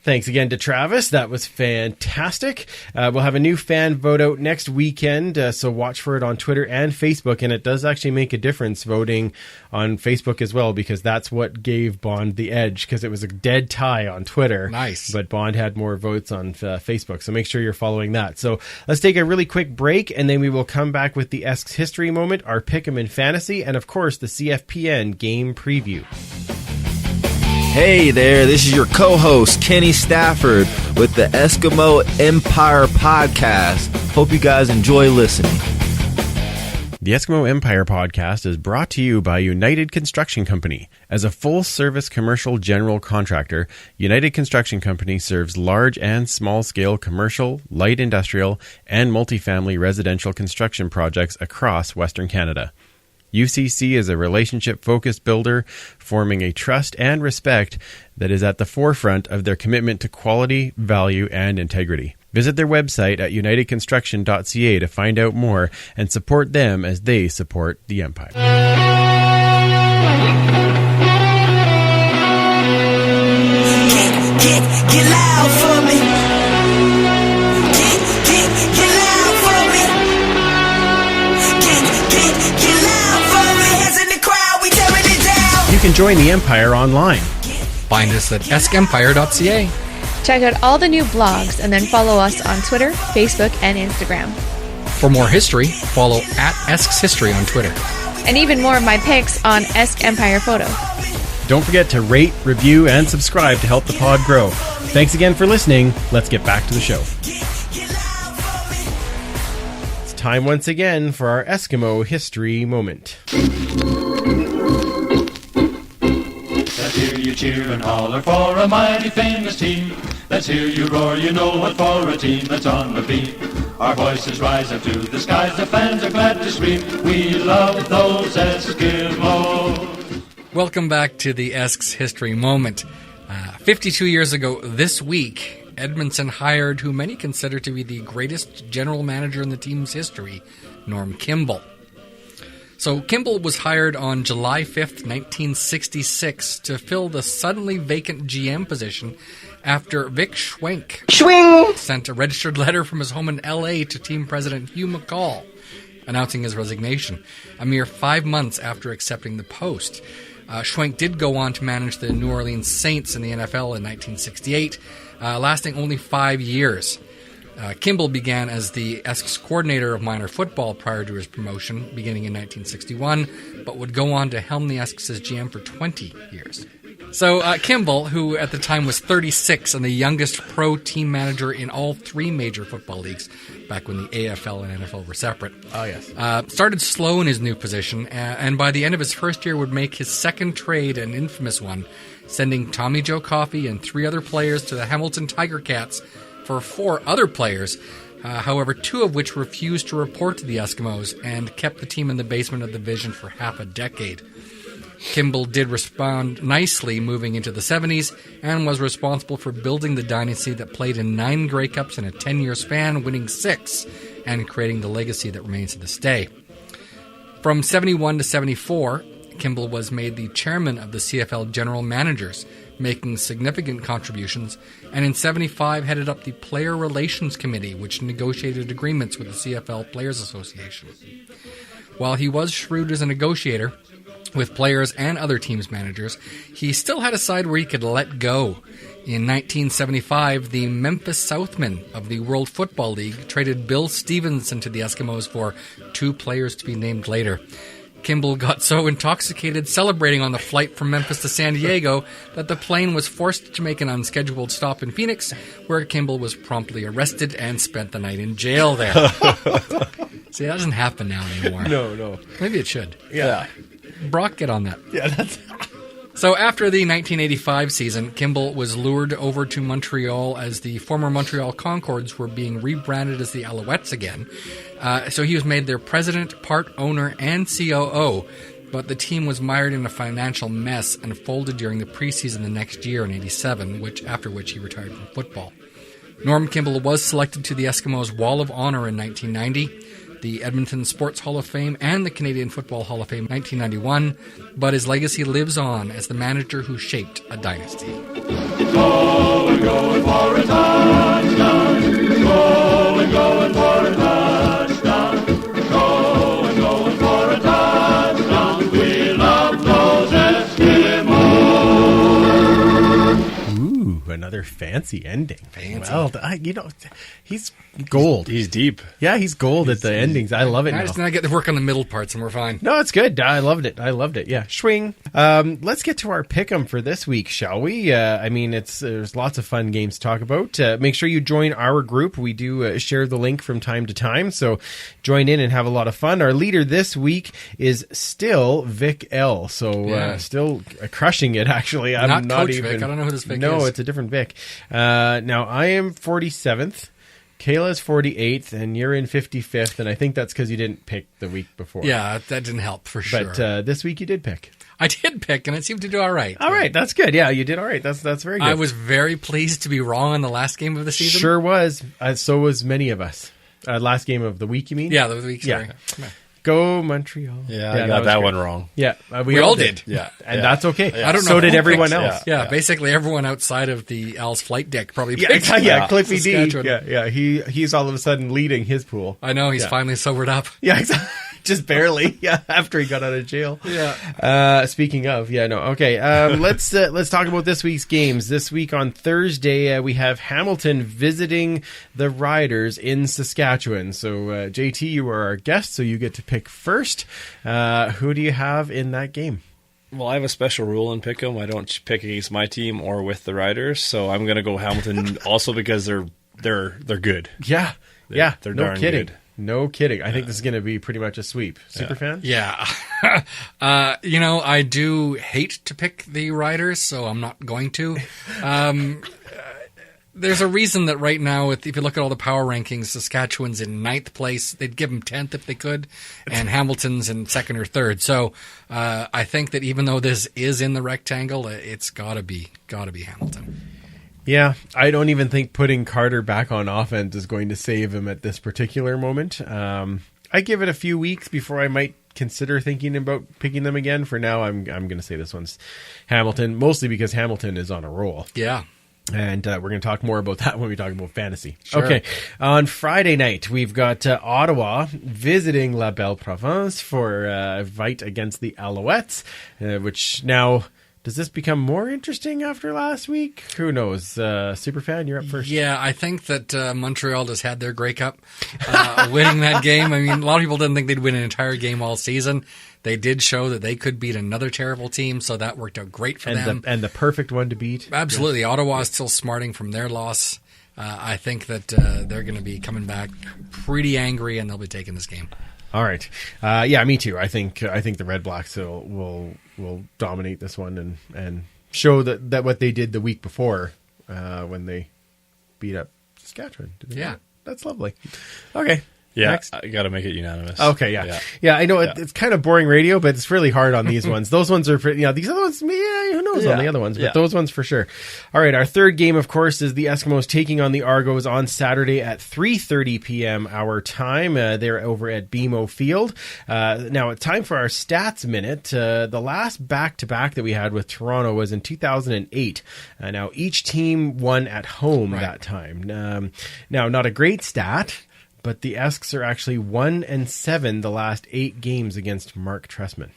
Thanks again to Travis. That was fantastic. We'll have a new fan vote out next weekend, so watch for it on Twitter and Facebook. And it does actually make a difference voting on Facebook as well, because that's what gave Bond the edge, because it was a dead tie on Twitter. Nice. But Bond had more votes on Facebook, so make sure you're following that. So let's take a really quick break, and then we will come back with the Esks History Moment, our Pick'Em in Fantasy, and of course the CFPN game preview. Hey there, this is your co-host, Kenny Stafford, with the Eskimo Empire Podcast. Hope you guys enjoy listening. The Eskimo Empire Podcast is brought to you by United Construction Company. As a full-service commercial general contractor, United Construction Company serves large and small-scale commercial, light industrial, and multifamily residential construction projects across Western Canada. UCC is a relationship-focused builder, forming a trust and respect that is at the forefront of their commitment to quality, value, and integrity. Visit their website at unitedconstruction.ca to find out more and support them as they support the Empire. Get loud for me. Get loud for me. Get loud for me. Hands in the crowd, we tearing it down. You can join the Empire online. Find us at eskempire.ca. Check out all the new blogs and then follow us on Twitter, Facebook, and Instagram. For more history, follow at Esks History on Twitter. And even more of my pics on Esk Empire Photo. Don't forget to rate, review, and subscribe to help the pod grow. Thanks again for listening. Let's get back to the show. It's time once again for our Eskimo History Moment. Let's hear you cheer and holler for a mighty famous team. Let's hear you roar, you know what, for a team that's on the beat. Our voices rise up to the skies, the fans are glad to scream. We love those Eskimos. Welcome back to the Esks History Moment. 52 years ago this week, Edmonton hired who many consider to be the greatest general manager in the team's history, Norm Kimball. So Kimball was hired on July 5th, 1966 to fill the suddenly vacant GM position after Vic Schwenk sent a registered letter from his home in L.A. to team president Hugh McCall announcing his resignation, a mere 5 months after accepting the post. Schwenk did go on to manage the New Orleans Saints in the NFL in 1968, lasting only 5 years. Kimball began as the Esks coordinator of minor football prior to his promotion, beginning in 1961, but would go on to helm the Esks as GM for 20 years. So Kimball, who at the time was 36 and the youngest pro team manager in all three major football leagues, back when the AFL and NFL were separate. Oh, yes. Started slow in his new position, and by the end of his first year would make his second trade, an infamous one, sending Tommy Joe Coffey and 3 other players to the Hamilton Tiger Cats for 4 other players, however, 2 of which refused to report to the Eskimos and kept the team in the basement of the division for half a decade. Kimball did respond nicely moving into the 70s and was responsible for building the dynasty that played in 9 Grey Cups in a 10-year span, winning 6, and creating the legacy that remains to this day. From 71 to 74, Kimball was made the chairman of the CFL General Managers, making significant contributions, and in 75 headed up the Player Relations Committee, which negotiated agreements with the CFL Players Association. While he was shrewd as a negotiator with players and other teams' managers, he still had a side where he could let go. In 1975, the Memphis Southmen of the World Football League traded Bill Stevenson to the Eskimos for 2 players to be named later. Kimball got so intoxicated celebrating on the flight from Memphis to San Diego that the plane was forced to make an unscheduled stop in Phoenix, where Kimball was promptly arrested and spent the night in jail there. See, that doesn't happen now anymore. No. Maybe it should. Yeah. Brock, get on that. Yeah, that's... So after the 1985 season, Kimball was lured over to Montreal as the former Montreal Concords were being rebranded as the Alouettes again. So he was made their president, part owner, and COO, but the team was mired in a financial mess and folded during the preseason the next year in 87, after which he retired from football. Norm Kimball was selected to the Eskimos' Wall of Honor in 1990, the Edmonton Sports Hall of Fame, and the Canadian Football Hall of Fame in 1991, but his legacy lives on as the manager who shaped a dynasty. going for a touchdown. Going for a touchdown. Going for a touchdown. We love those Eskimos. Ooh, another fancy ending. Well, he's gold. He's deep. Yeah, he's gold at the endings. I love it now. I just not get to work on the middle parts and we're fine. No, it's good. I loved it. Yeah, swing. Let's get to our pick'em for this week, shall we? There's lots of fun games to talk about. Make sure you join our group. We do share the link from time to time, so join in and have a lot of fun. Our leader this week is still Vic L. So still crushing it. Actually, I'm not Coach even. Vic. I don't know who this Vic is. No, it's a different Vic. Now I am 47th. Kayla's 48th, and you're in 55th, and I think that's because you didn't pick the week before. Yeah, that didn't help for sure. But this week you did pick. I did pick, and it seemed to do all right. All right, that's good. Yeah, you did all right. That's very good. I was very pleased to be wrong on the last game of the season. Sure was. So was many of us. Last game of the week, you mean? Yeah, the week. Sorry. Yeah. Go Montreal. Yeah, I got that one wrong. Yeah, we all did. Yeah, and that's okay. Yeah. I don't know. So did everyone else. Yeah, basically everyone outside of the Al's flight deck probably. Cliffy D. Yeah. He's all of a sudden leading his pool. I know he's finally sobered up. Yeah, exactly. Just barely. Yeah, after he got out of jail. Yeah. Speaking of, okay. Let's talk about this week's games. This week on Thursday, we have Hamilton visiting the Riders in Saskatchewan. So, JT, you are our guest, so you get to pick first. Who do you have in that game? Well, I have a special rule in Pick'em. I don't pick against my team or with the Riders, so I'm going to go Hamilton also because they're good. Yeah. They're no darn kidding. good. No kidding. I think this is going to be pretty much a sweep. Superfan? Yeah. I do hate to pick the Riders, so I'm not going to. There's a reason that right now, if you look at all the power rankings, Saskatchewan's in 9th place. They'd give them 10th if they could, and Hamilton's in 2nd or 3rd. So I think that even though this is in the rectangle, it's got to be Hamilton. Yeah, I don't even think putting Carter back on offense is going to save him at this particular moment. I give it a few weeks before I might consider thinking about picking them again. For now, I'm going to say this one's Hamilton, mostly because Hamilton is on a roll. Yeah. And we're going to talk more about that when we talk about fantasy. Sure. Okay, on Friday night, we've got Ottawa visiting La Belle Province for a fight against the Alouettes, which now... Does this become more interesting after last week? Who knows? Superfan, you're up first. Yeah, I think that Montreal just had their Grey Cup winning that game. I mean, a lot of people didn't think they'd win an entire game all season. They did show that they could beat another terrible team, so that worked out great for them. And the perfect one to beat. Absolutely. Yes. Ottawa is still smarting from their loss. I think that they're going to be coming back pretty angry, and they'll be taking this game. All right. Yeah, me too. I think the Red Blacks will dominate this one and show that what they did the week before when they beat up Saskatchewan. Yeah. That's lovely. Okay. Yeah, next. I got to make it unanimous. Okay, yeah. I know it's kind of boring radio, but it's really hard on these ones. Those ones are, these other ones, who knows on the other ones, but those ones for sure. All right, our third game, of course, is the Eskimos taking on the Argos on Saturday at 3:30 p.m. our time. They're over at BMO Field. Now, it's time for our stats minute. The last back-to-back that we had with Toronto was in 2008. Now, each team won at home that time. Now, not a great stat, but the Esks are actually 1-7 the last 8 games against Mark Trestman.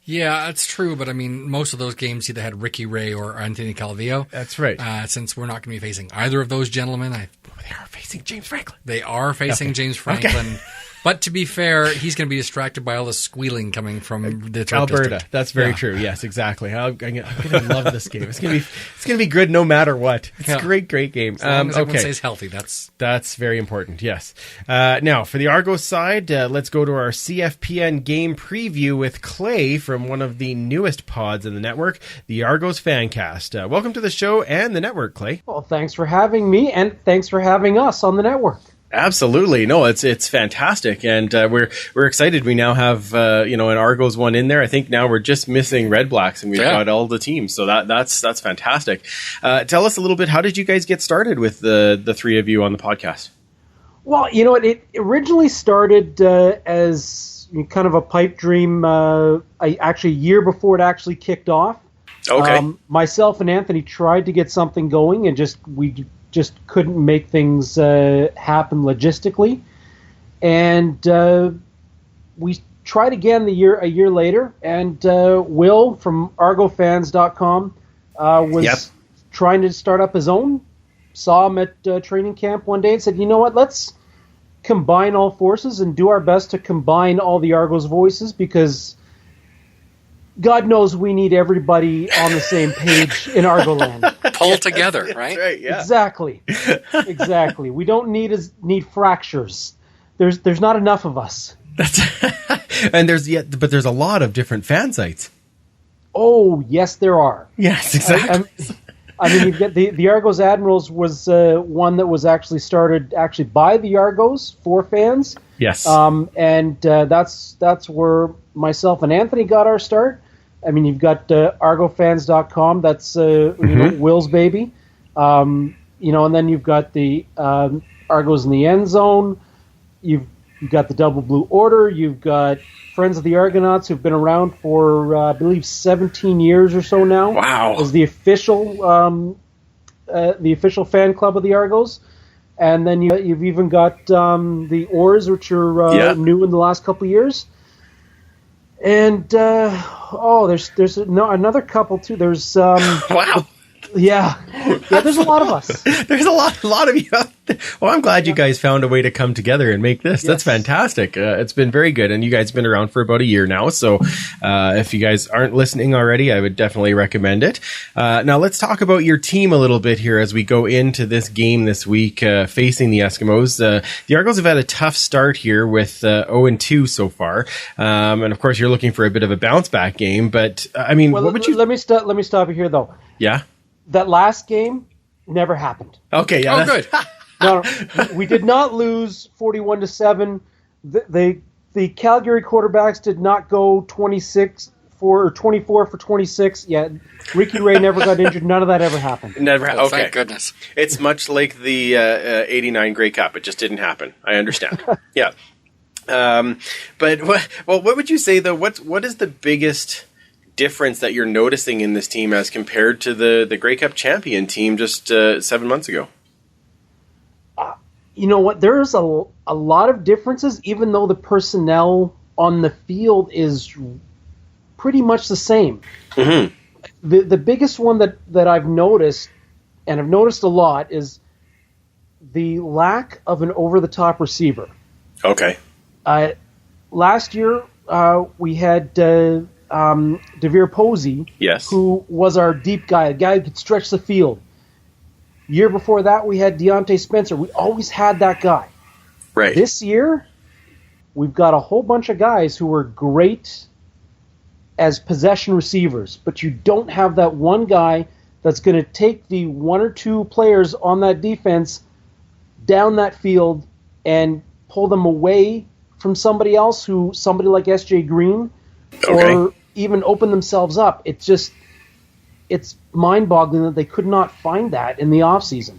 Yeah, that's true. But I mean, most of those games either had Ricky Ray or Anthony Calvillo. That's right. Since we're not going to be facing either of those gentlemen, they are facing James Franklin. They are facing James Franklin. Okay. But to be fair, he's going to be distracted by all the squealing coming from the Alberta. District. That's very true. Yes, exactly. I'm going to love this game. It's going to be good no matter what. It's a great game. As long as everyone stays healthy, that's very important. Yes. Now for the Argos side, let's go to our CFPN game preview with Clay from one of the newest pods in the network, the ArgosFancast. Welcome to the show and the network, Clay. Well, thanks for having me, and thanks for having us on the network. Absolutely. No, it's fantastic. And we're excited. We now have, an Argos one in there. I think now we're just missing Red Blacks and we've got all the teams. So that's fantastic. Tell us a little bit, how did you guys get started with the three of you on the podcast? Well, it originally started as kind of a pipe dream, actually a year before it actually kicked off. Okay. Myself and Anthony tried to get something going, and we just couldn't make things happen logistically. And we tried again a year later, and Will from ArgosFancast's was trying to start up his own. Saw him at training camp one day and said, "You know what? Let's combine all forces and do our best to combine all the Argos voices, because God knows we need everybody on the same page in Argoland." Pull together, right? That's right, yeah. Exactly. We don't need fractures. There's not enough of us. And but there's a lot of different fan sites. Oh, yes, there are. Yes, exactly. I mean, you've got the Argos Admirals was one that was actually started by the Argos for fans. Yes. And that's where myself and Anthony got our start. I mean, you've got ArgosFancast.com. That's Will's baby. And then you've got the Argos in the End Zone. You've got the Double Blue Order. You've got Friends of the Argonauts, who've been around for I believe 17 years or so now. Wow! As the official fan club of the Argos. And then you've even got the Oars, which are new in the last couple of years. And there's another couple too. There's wow. Yeah, there's a lot of us. There's a lot of you out there. Well, I'm glad you guys found a way to come together and make this. Yes. That's fantastic. It's been very good. And you guys have been around for about a year now. So if you guys aren't listening already, I would definitely recommend it. Now, let's talk about your team a little bit here as we go into this game this week facing the Eskimos. The Argos have had a tough start here with 0-2 so far. And, of course, you're looking for a bit of a bounce-back game. But, I mean, what would you... Let me stop you here, though. Yeah? That last game never happened. Okay, yeah. Good. No, we did not lose 41-7. The Calgary quarterbacks did not go 24 for 26. Yeah, Ricky Ray never got injured. None of that ever happened. Never happened. Okay. Thank goodness. It's much like the 89 Grey Cup. It just didn't happen. I understand. Yeah. But what would you say, though? What is the biggest difference that you're noticing in this team as compared to the Grey Cup champion team just 7 months ago? You know what? There's a lot of differences, even though the personnel on the field is pretty much the same. Mm-hmm. The biggest one that I've noticed, and I've noticed a lot, is the lack of an over-the-top receiver. Okay. Last year, we had DeVere Posey, yes, who was our deep guy, a guy who could stretch the field. Year before that, we had Deontay Spencer. We always had that guy. Right. This year, we've got a whole bunch of guys who are great as possession receivers, but you don't have that one guy that's going to take the one or two players on that defense down that field and pull them away from somebody else, somebody like S.J. Green, or even open themselves up. It's mind-boggling that they could not find that in the offseason.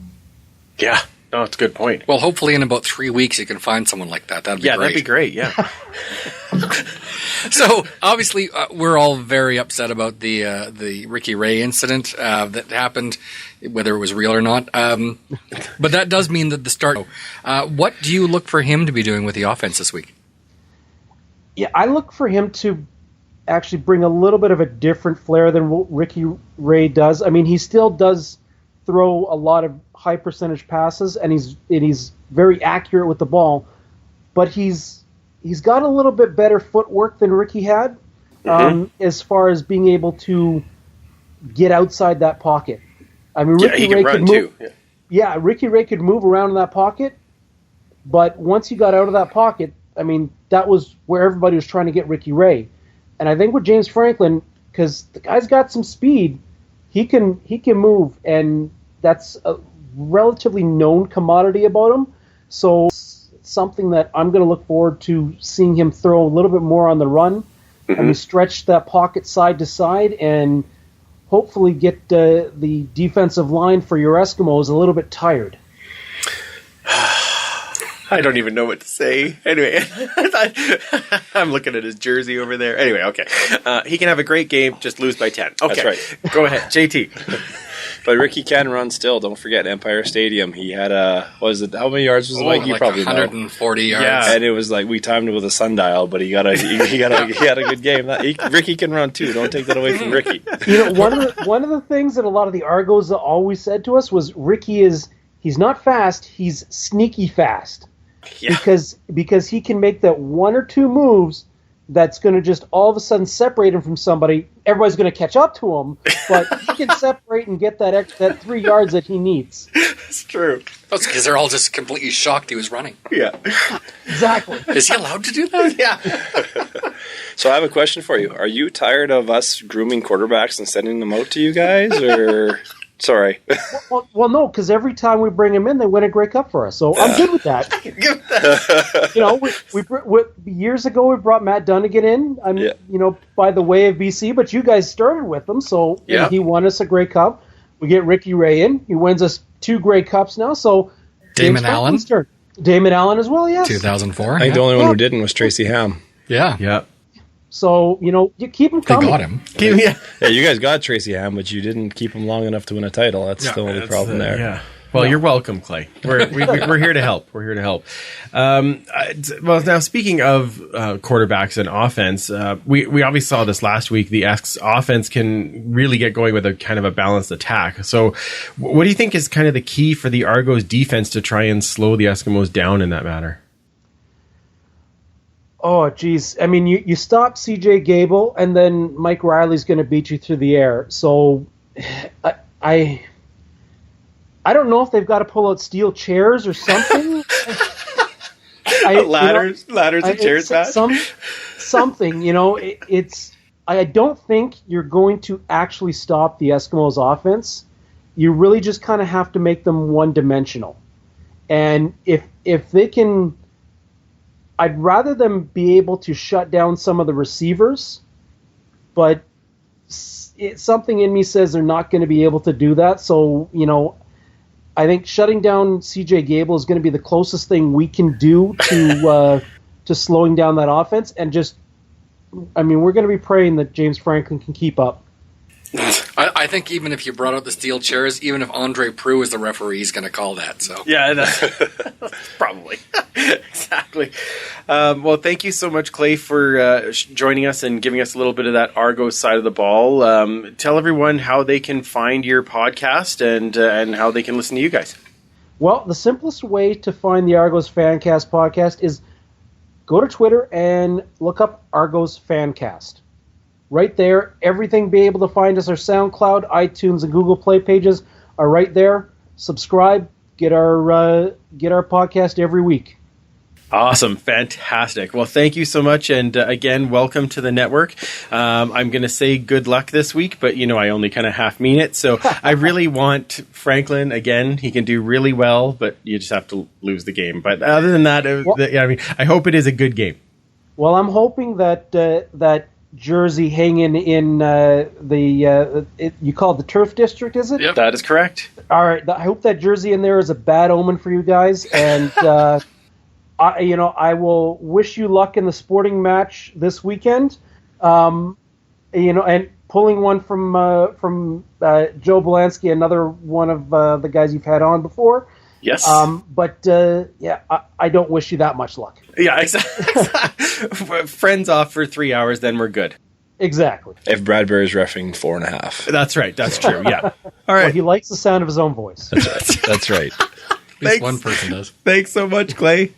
Yeah, no, it's a good point. Well, hopefully in about 3 weeks you can find someone like that. That'd be great. That'd be great, yeah. So, obviously, we're all very upset about the Ricky Ray incident that happened, whether it was real or not. But that does mean that the start... what do you look for him to be doing with the offense this week? Yeah, I look for him to actually bring a little bit of a different flair than what Ricky Ray does. I mean, he still does throw a lot of high percentage passes, and he's very accurate with the ball, but he's got a little bit better footwork than Ricky had, as far as being able to get outside that pocket. I mean, Ricky Ray could move. Yeah, Ricky Ray could move around in that pocket, but once he got out of that pocket, I mean, that was where everybody was trying to get Ricky Ray. And I think with James Franklin, because the guy's got some speed, he can move, and that's a relatively known commodity about him. So it's something that I'm going to look forward to seeing him throw a little bit more on the run. I mean, stretch that pocket side to side, and hopefully get the defensive line for your Eskimos a little bit tired. I don't even know what to say. Anyway, I'm looking at his jersey over there. Anyway, okay. He can have a great game, just lose by 10. Okay. That's right. Go ahead, JT. But Ricky can run still. Don't forget Empire Stadium. He had how many yards was it like? You like probably 140 yards. Yeah, and it was like we timed it with a sundial, but he had a good game. Ricky can run too. Don't take that away from Ricky. One of the things that a lot of the Argos always said to us was he's not fast, he's sneaky fast. Yeah. Because he can make that one or two moves that's going to just all of a sudden separate him from somebody. Everybody's going to catch up to him, but he can separate and get that 3 yards that he needs. It's true. That's because they're all just completely shocked he was running. Yeah. Exactly. Is he allowed to do that? Yeah. So I have a question for you. Are you tired of us grooming quarterbacks and sending them out to you guys, or... Sorry. Well, no, because every time we bring them in, they win a Grey Cup for us. So I'm good with that. We years ago we brought Matt Dunnigan in. By the way of BC, but you guys started with him, so he won us a Grey Cup. We get Ricky Ray in. He wins us 2 Grey Cups now. So Damon Allen, Damon Allen as well. Yes, 2004. I think the only one who didn't was Tracy Ham. Yeah. Yeah. So, you keep him coming. They got him. Yeah, you guys got Tracy Ham, but you didn't keep him long enough to win a title. That's the only problem there. Yeah. Well, you're welcome, Clay. We're here to help. We're here to help. Well, now speaking of quarterbacks and offense, we obviously saw this last week. The Esks offense can really get going with a kind of a balanced attack. So, what do you think is kind of the key for the Argos defense to try and slow the Eskimos down in that matter? Oh, geez. I mean, you stop CJ Gable, and then Mike Riley's going to beat you through the air. So, I don't know if they've got to pull out steel chairs or something. Ladders and chairs. Something. I don't think you're going to actually stop the Eskimos' offense. You really just kind of have to make them one-dimensional. And if they can... I'd rather them be able to shut down some of the receivers, but something in me says they're not going to be able to do that. So, I think shutting down CJ Gable is going to be the closest thing we can do to slowing down that offense. And we're going to be praying that James Franklin can keep up. I think even if you brought out the steel chairs, even if Andre Proulx is the referee, he's going to call that. So yeah, probably exactly. Well, thank you so much, Clay, for joining us and giving us a little bit of that Argos side of the ball. Tell everyone how they can find your podcast and how they can listen to you guys. Well, the simplest way to find the Argos Fancast podcast is go to Twitter and look up Argos Fancast. Right there, everything be able to find us. Our SoundCloud, iTunes, and Google Play pages are right there. Subscribe, get our podcast every week. Awesome. Fantastic. Well, thank you so much. And again, welcome to the network. I'm going to say good luck this week, but I only kind of half mean it. So I really want Franklin again. He can do really well, but you just have to lose the game. But other than that, I hope it is a good game. Well, I'm hoping that jersey hanging in you call it the turf district, is it? Yep. That is correct. All right. I hope that jersey in there is a bad omen for you guys, and I will wish you luck in the sporting match this weekend. And pulling one from Joe Belansky, another one of the guys you've had on before. Yes. I don't wish you that much luck. Yeah, exactly. Friends off for 3 hours, then we're good. Exactly. If Bradbury's reffing 4.5. That's right. That's true. Yeah. All right. Well, he likes the sound of his own voice. That's right. That's right. At least one person does. Thanks so much, Clay.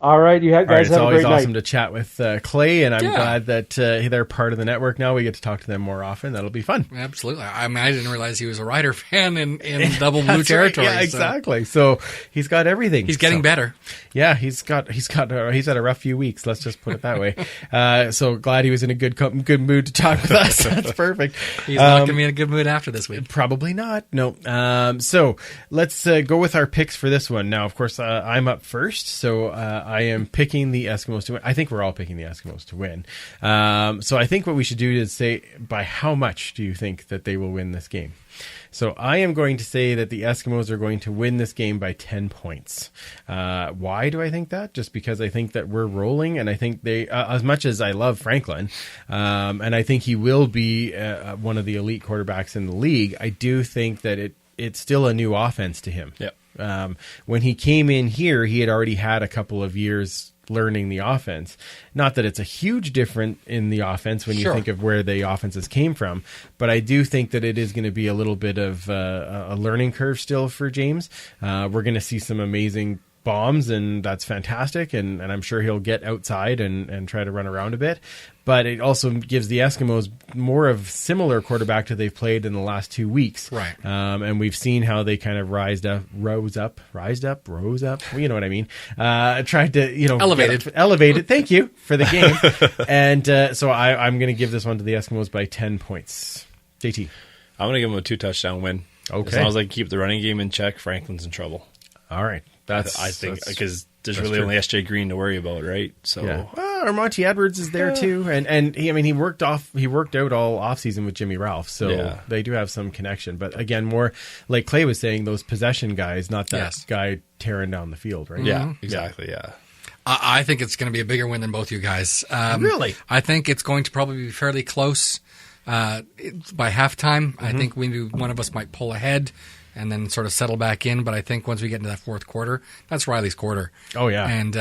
All right, you guys have a great night. It's always awesome to chat with Clay, and I'm glad that they're part of the network now. We get to talk to them more often. That'll be fun. Absolutely. I mean, I didn't realize he was a Rider fan in double blue territory. Right. Yeah, exactly. So he's got everything. He's getting better. Yeah, he's had a rough few weeks. Let's just put it that way. So glad he was in a good mood to talk with us. That's perfect. He's not going to be in a good mood after this week. Probably not. No. So let's go with our picks for this one. Now, of course, I'm up first, so I am picking the Eskimos to win. I think we're all picking the Eskimos to win. So I think what we should do is say, by how much do you think that they will win this game? So I am going to say that the Eskimos are going to win this game by 10 points. Why do I think that? Just because I think that we're rolling, and I think they, as much as I love Franklin, and I think he will be one of the elite quarterbacks in the league, I do think that it's still a new offense to him. Yep. When he came in here, he had already had a couple of years learning the offense. Not that it's a huge difference in the offense when you think of where the offenses came from, but I do think that it is going to be a little bit of a learning curve still for James. We're going to see some amazing bombs, and that's fantastic, and I'm sure he'll get outside and try to run around a bit. But it also gives the Eskimos more of similar quarterback to they've played in the last 2 weeks. Right. And we've seen how they kind of rose up. Well, you know what I mean? Tried to, elevated. Thank you for the game. And so I'm going to give this one to the Eskimos by 10 points. JT. I'm going to give them a 2-touchdown win. Okay. As long as I keep the running game in check, Franklin's in trouble. All right. I think because there's really only SJ Green to worry about, right? So, or Monty Edwards is there too, and he worked out all offseason with Jimmy Ralph, so they do have some connection. But again, more like Clay was saying, those possession guys, not that guy tearing down the field, right? Yeah, exactly. Yeah. I think it's going to be a bigger win than both you guys. Really? I think it's going to probably be fairly close by halftime. I think one of us might pull ahead and then sort of settle back in. But I think once we get into that fourth quarter, that's Riley's quarter. Oh, yeah. And,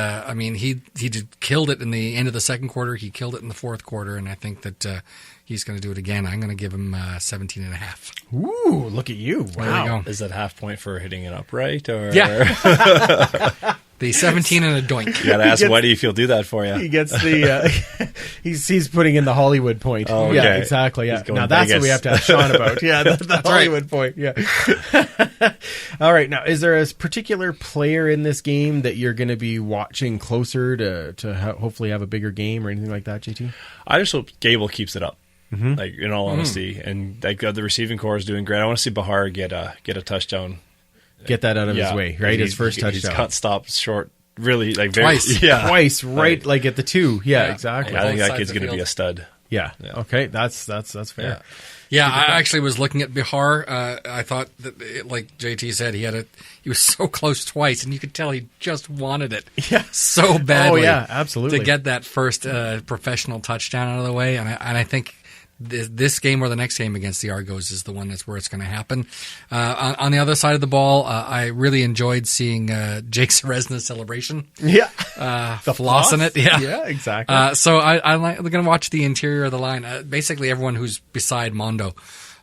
he just killed it in the end of the second quarter. He killed it in the fourth quarter, and I think that he's going to do it again. I'm going to give him 17.5. Ooh, look at you. Wow. There you go. Is that half point for hitting it upright? Or? Yeah. The 17 and a doink. You got to ask Whitey if he'll do that for you. He gets the he's putting in the Hollywood point. Oh, okay. Yeah, exactly. Yeah. Now that's what we have to ask Sean about. Yeah, the Hollywood point. Yeah. All right. Now, is there a particular player in this game that you're going to be watching closer to hopefully have a bigger game or anything like that, JT? I just hope Gable keeps it up. Mm-hmm. Like, in all honesty, and like the receiving core is doing great. I want to see Bahar get a touchdown. Get that out of his way, right? His first touchdown. He's cut stopped short, really, like twice, right? Like at the 2. Yeah, exactly. I think that kid's going to be a stud. Yeah. Okay, that's fair. Yeah, I actually was looking at Bihar. I thought that, like JT said, he was so close twice, and you could tell he just wanted it so badly. Oh yeah, absolutely. To get that first professional touchdown out of the way, and I think this game or the next game against the Argos is the one that's where it's going to happen. On the other side of the ball, I really enjoyed seeing Jake Seresna's celebration. Yeah. The floss in it. Yeah. Yeah, exactly. So I'm going to watch the interior of the line. Basically everyone who's beside Mondo.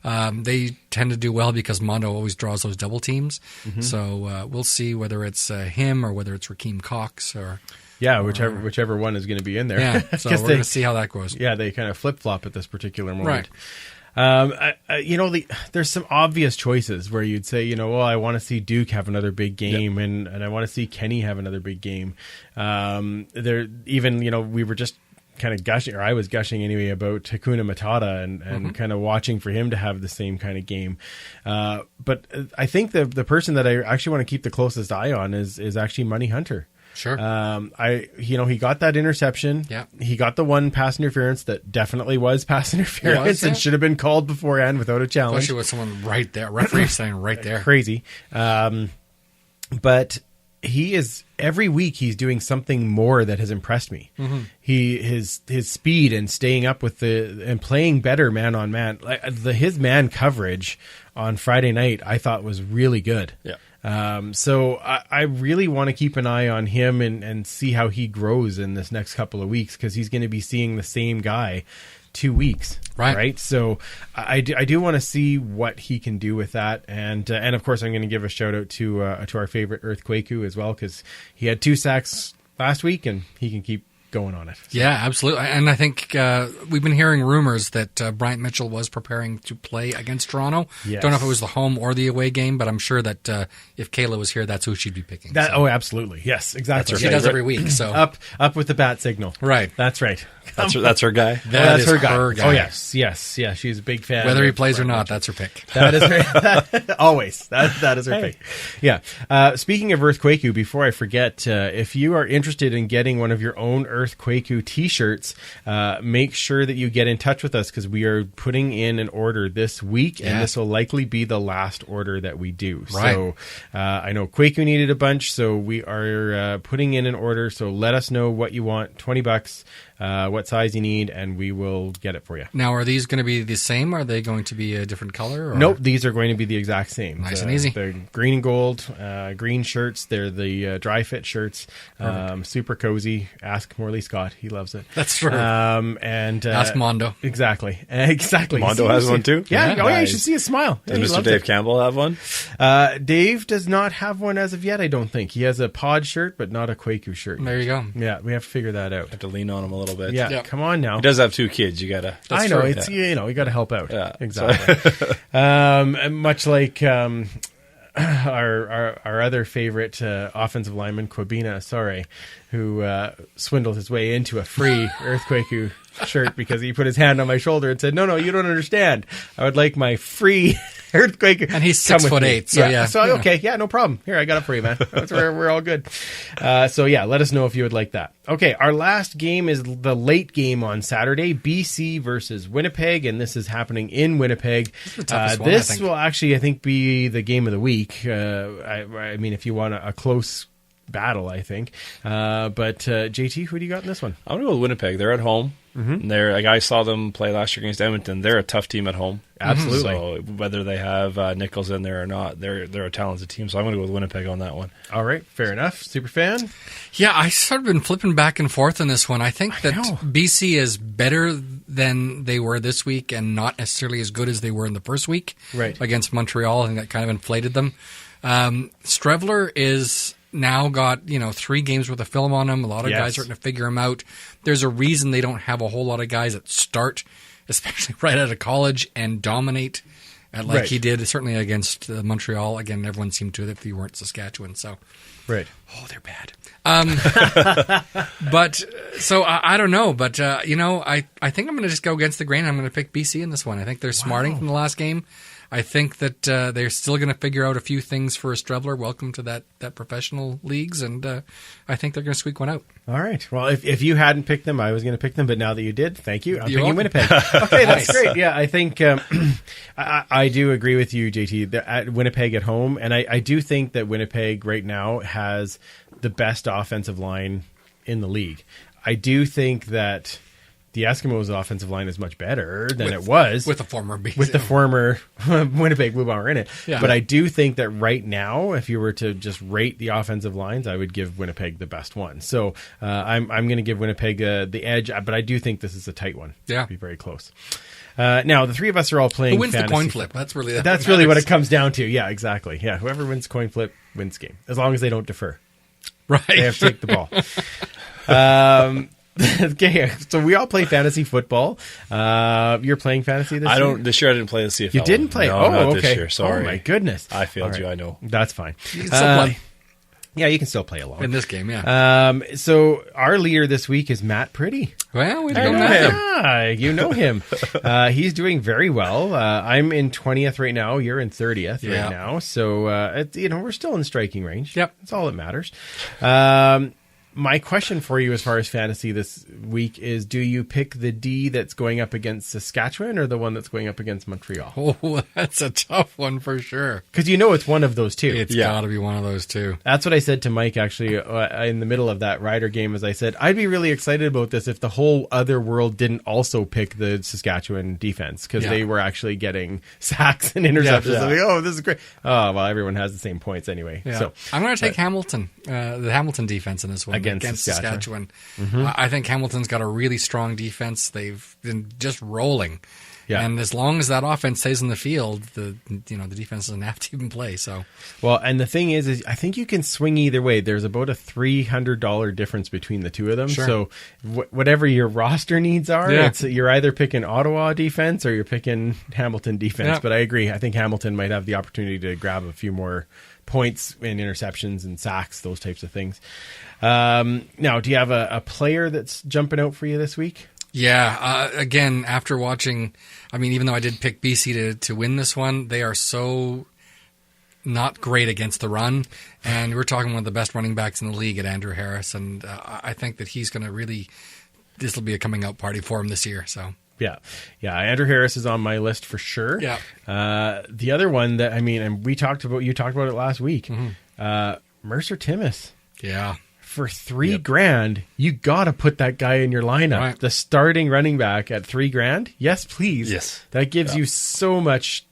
They tend to do well because Mondo always draws those double teams. Mm-hmm. So we'll see whether it's him or whether it's Rakeem Cox or... Yeah, whichever one is going to be in there. Yeah, so we're going to see how that goes. Yeah, they kind of flip-flop at this particular moment. Right. There's some obvious choices where you'd say, I want to see Duke have another big game, and I want to see Kenny have another big game. We were just kind of gushing, or I was gushing anyway, about Hakuna Matata and kind of watching for him to have the same kind of game. But I think the person that I actually want to keep the closest eye on is actually Money Hunter. Sure. He got that interception. Yeah. He got the one pass interference that definitely was pass interference and should have been called beforehand without a challenge. Especially with someone right there, referee saying right there. Crazy. But he is, every week he's doing something more that has impressed me. Mm-hmm. His speed and staying up with and playing better man on man. His man coverage on Friday night I thought was really good. Yeah. So I really want to keep an eye on him and see how he grows in this next couple of weeks, because he's going to be seeing the same guy 2 weeks. Right. So I do want to see what he can do with that. And of course, I'm going to give a shout out to our favorite Earthquaku as well, because he had 2 sacks last week and he can keep going on it. So. Yeah, absolutely. And I think we've been hearing rumors that Bryant Mitchell was preparing to play against Toronto. Yes. Don't know if it was the home or the away game, but I'm sure that if Kayla was here, that's who she'd be picking. Oh, absolutely. Yes, exactly. She does every week. So up with the bat signal. Right. That's right. That's her guy. That's her guy. Oh yes. Yeah. She's a big fan. Whether he plays or not, that's her pick. That is her. Always. That is her pick. Yeah. Speaking of Earthquaku, before I forget, if you are interested in getting one of your own Earthquake t-shirts, make sure that you get in touch with us because we are putting in an order this week, and this will likely be the last order that we do. Right. So I know Quaku needed a bunch, so we are putting in an order. So let us know what you want, $20, what size you need, and we will get it for you. Now, are these going to be the same? Are they going to be a different color? Or? Nope, these are going to be the exact same. Nice and easy. They're green and gold, green shirts. They're the dry fit shirts. Super cozy. Ask Morley Scott. He loves it. That's true. And ask Mondo. Exactly. Mondo has one too? Yeah. Yeah. Oh, yeah, you should see his smile. Yeah, Does Mr. Dave Campbell have one? Dave does not have one as of yet, I don't think. He has a pod shirt, but not a Quaku shirt. There you go. Yeah, we have to figure that out. Have to lean on him a little bit. Yeah, come on now. He does have 2 kids. You gotta. I know. true. It's you got to help out. Yeah, exactly. Much like our other favorite offensive lineman, Kwabena, who swindled his way into a free Earthquake shirt because he put his hand on my shoulder and said, "No, you don't understand. I would like my free Earthquake." And he's 6'8", so yeah. So okay, no problem. Here, I got it for you, man. We're all good. So yeah, let us know if you would like that. Okay, our last game is the late game on Saturday, BC versus Winnipeg, and this is happening in Winnipeg. This will actually, I think, be the game of the week. I mean, if you want a close battle, I think. But JT, who do you got in this one? I'm going to go with Winnipeg. They're at home. Mm-hmm. I saw them play last year against Edmonton. They're a tough team at home. Absolutely. So whether they have Nichols in there or not, they're a talented team. So I'm going to go with Winnipeg on that one. All right, fair enough. Super fan? Yeah, I sort of been flipping back and forth on this one. I think that BC is better than they were this week and not necessarily as good as they were in the first week against Montreal. I think that kind of inflated them. Strevler is now got 3 games worth of film on him. A lot of guys are starting to figure him out. There's a reason they don't have a whole lot of guys that start, especially right out of college, and dominate he did certainly against Montreal. Again, everyone seemed to if you weren't Saskatchewan. So, they're bad. But so I don't know. But I think I'm going to just go against the grain. I'm going to pick BC in this one. I think they're smarting from the last game. I think that they're still going to figure out a few things for Strevler. Welcome to that professional leagues, and I think they're going to squeak one out. All right. Well, if you hadn't picked them, I was going to pick them, but now that you did, thank you. I'm picking Winnipeg. Okay, that's great. Yeah, I think I do agree with you, JT. At Winnipeg at home, and I do think that Winnipeg right now has the best offensive line in the league. I do think that the Eskimos' offensive line is much better than it was with the former Winnipeg Blue Bomber in it. Yeah. But I do think that right now, if you were to just rate the offensive lines, I would give Winnipeg the best one. So I'm going to give Winnipeg the edge, but I do think this is a tight one. Yeah, it'll be very close. Now the three of us are all playing. Who wins fantasy the coin flip? That's really what it comes down to. Yeah, exactly. Yeah, whoever wins coin flip wins the game, as long as they don't defer. Right, they have to take the ball. Okay, so we all play fantasy football. You're playing fantasy this year? This year I didn't play the CFL. You didn't play? No, not okay. this year. Sorry. Oh, my goodness. I failed you, I know. That's fine. You can still play. Yeah, you can still play along. In this game, yeah. So our leader this week is Matt Pretty. Well, we know him. Yeah, you know him. He's doing very well. I'm in 20th right now. You're in 30th right now. So, we're still in striking range. Yep. That's all that matters. My question for you as far as fantasy this week is, do you pick the D that's going up against Saskatchewan or the one that's going up against Montreal? Oh, that's a tough one for sure. Because it's one of those two. It's got to be one of those two. That's what I said to Mike, actually, in the middle of that Rider game, as I said, I'd be really excited about this if the whole other world didn't also pick the Saskatchewan defense, because they were actually getting sacks and interceptions. Yeah. Like, this is great. Oh, well, everyone has the same points anyway. Yeah. So I'm going to take Hamilton, the Hamilton defense in this one. Against Saskatchewan. Mm-hmm. I think Hamilton's got a really strong defense. They've been just rolling. Yeah. And as long as that offense stays in the field, the defense doesn't have to even play. So, well, and the thing is I think you can swing either way. There's about a $300 difference between the two of them. Sure. So whatever your roster needs are, you're either picking Ottawa defense or you're picking Hamilton defense. Yeah. But I agree. I think Hamilton might have the opportunity to grab a few more points in interceptions and sacks, those types of things. Now, do you have a player that's jumping out for you this week? Yeah. Again, after watching, even though I did pick BC to win this one, they are so not great against the run. And we're talking one of the best running backs in the league at Andrew Harris. And I think that he's going to really, this will be a coming out party for him this year. So. Yeah. Andrew Harris is on my list for sure. Yeah. The other one that, and you talked about it last week. Mercer Timmis. Yeah. For $3,000, you got to put that guy in your lineup. Right. The starting running back at $3,000. Yes, please. Yes. That gives you so much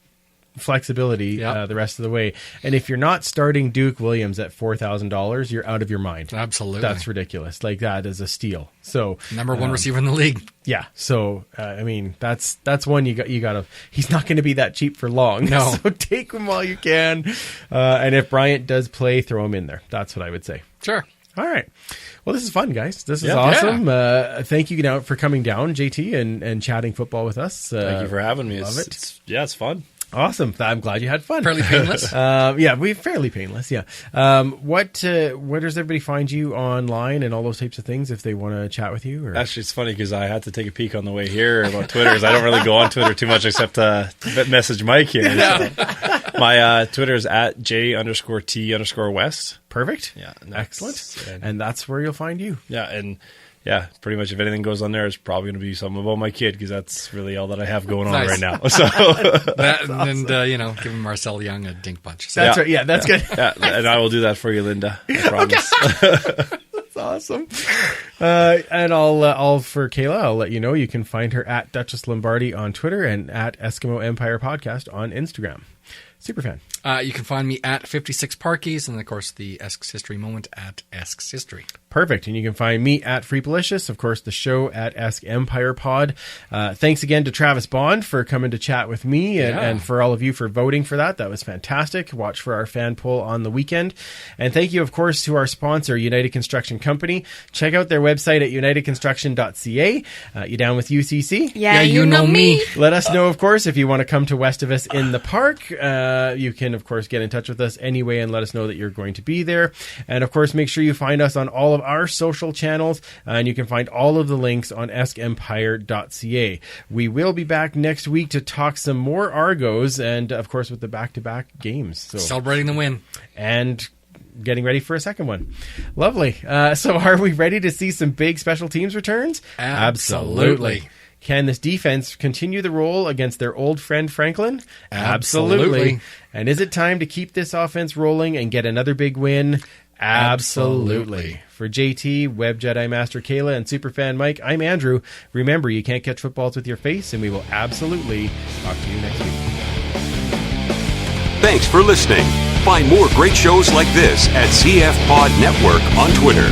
flexibility the rest of the way. And if you're not starting Duke Williams at $4,000, you're out of your mind. Absolutely. That's ridiculous. Like, that is a steal. So number one receiver in the league. Yeah. So, that's one you got to, he's not going to be that cheap for long. No. So take him while you can. And if Bryant does play, throw him in there. That's what I would say. Sure. All right. Well, this is fun, guys. This is awesome. Yeah. Thank you for coming down, JT, and chatting football with us. Thank you for having me. Love it. It's fun. Awesome. I'm glad you had fun. Fairly painless. Fairly painless. Yeah. Where does everybody find you online and all those types of things if they want to chat with you? Or? Actually, it's funny because I had to take a peek on the way here about Twitter because I don't really go on Twitter too much except to message Mike here. Yeah. So my Twitter is at J_T_West. Perfect. Yeah. Excellent. And that's where you'll find you. Yeah. And yeah, pretty much if anything goes on there, it's probably going to be something about my kid because that's really all that I have going on right now. So awesome. And giving Marcel Young a dink punch. So. That's right. Yeah, that's good. Yeah, and I will do that for you, Linda. I promise. That's awesome. And I'll for Kayla, I'll let you know you can find her at Duchess Lombardi on Twitter and at Eskimo Empire Podcast on Instagram. Superfan. You can find me at 56 Parkies, and of course the Esks History Moment at Esks History. Perfect. And you can find me at Freepalicious, of course the show at Esk Empire Pod. Thanks again to Travis Bond for coming to chat with me and for all of you for voting for that. That was fantastic. Watch for our fan poll on the weekend. And thank you, of course, to our sponsor, United Construction Company. Check out their website at unitedconstruction.ca. You down with UCC? Yeah, you know me. Let us know, of course, if you want to come to west of us in the park. You can, of course, get in touch with us anyway and let us know that you're going to be there. And, of course, make sure you find us on all of our social channels, and you can find all of the links on eskempire.ca. We will be back next week to talk some more Argos and, of course, with the back-to-back games. So, celebrating the win. And getting ready for a second one. Lovely. So are we ready to see some big special teams returns? Absolutely. Can this defense continue the role against their old friend Franklin? Absolutely. And is it time to keep this offense rolling and get another big win? Absolutely. For JT, Web Jedi Master Kayla, and Superfan Mike, I'm Andrew. Remember, you can't catch footballs with your face, and we will absolutely talk to you next week. Thanks for listening. Find more great shows like this at CF Pod Network on Twitter.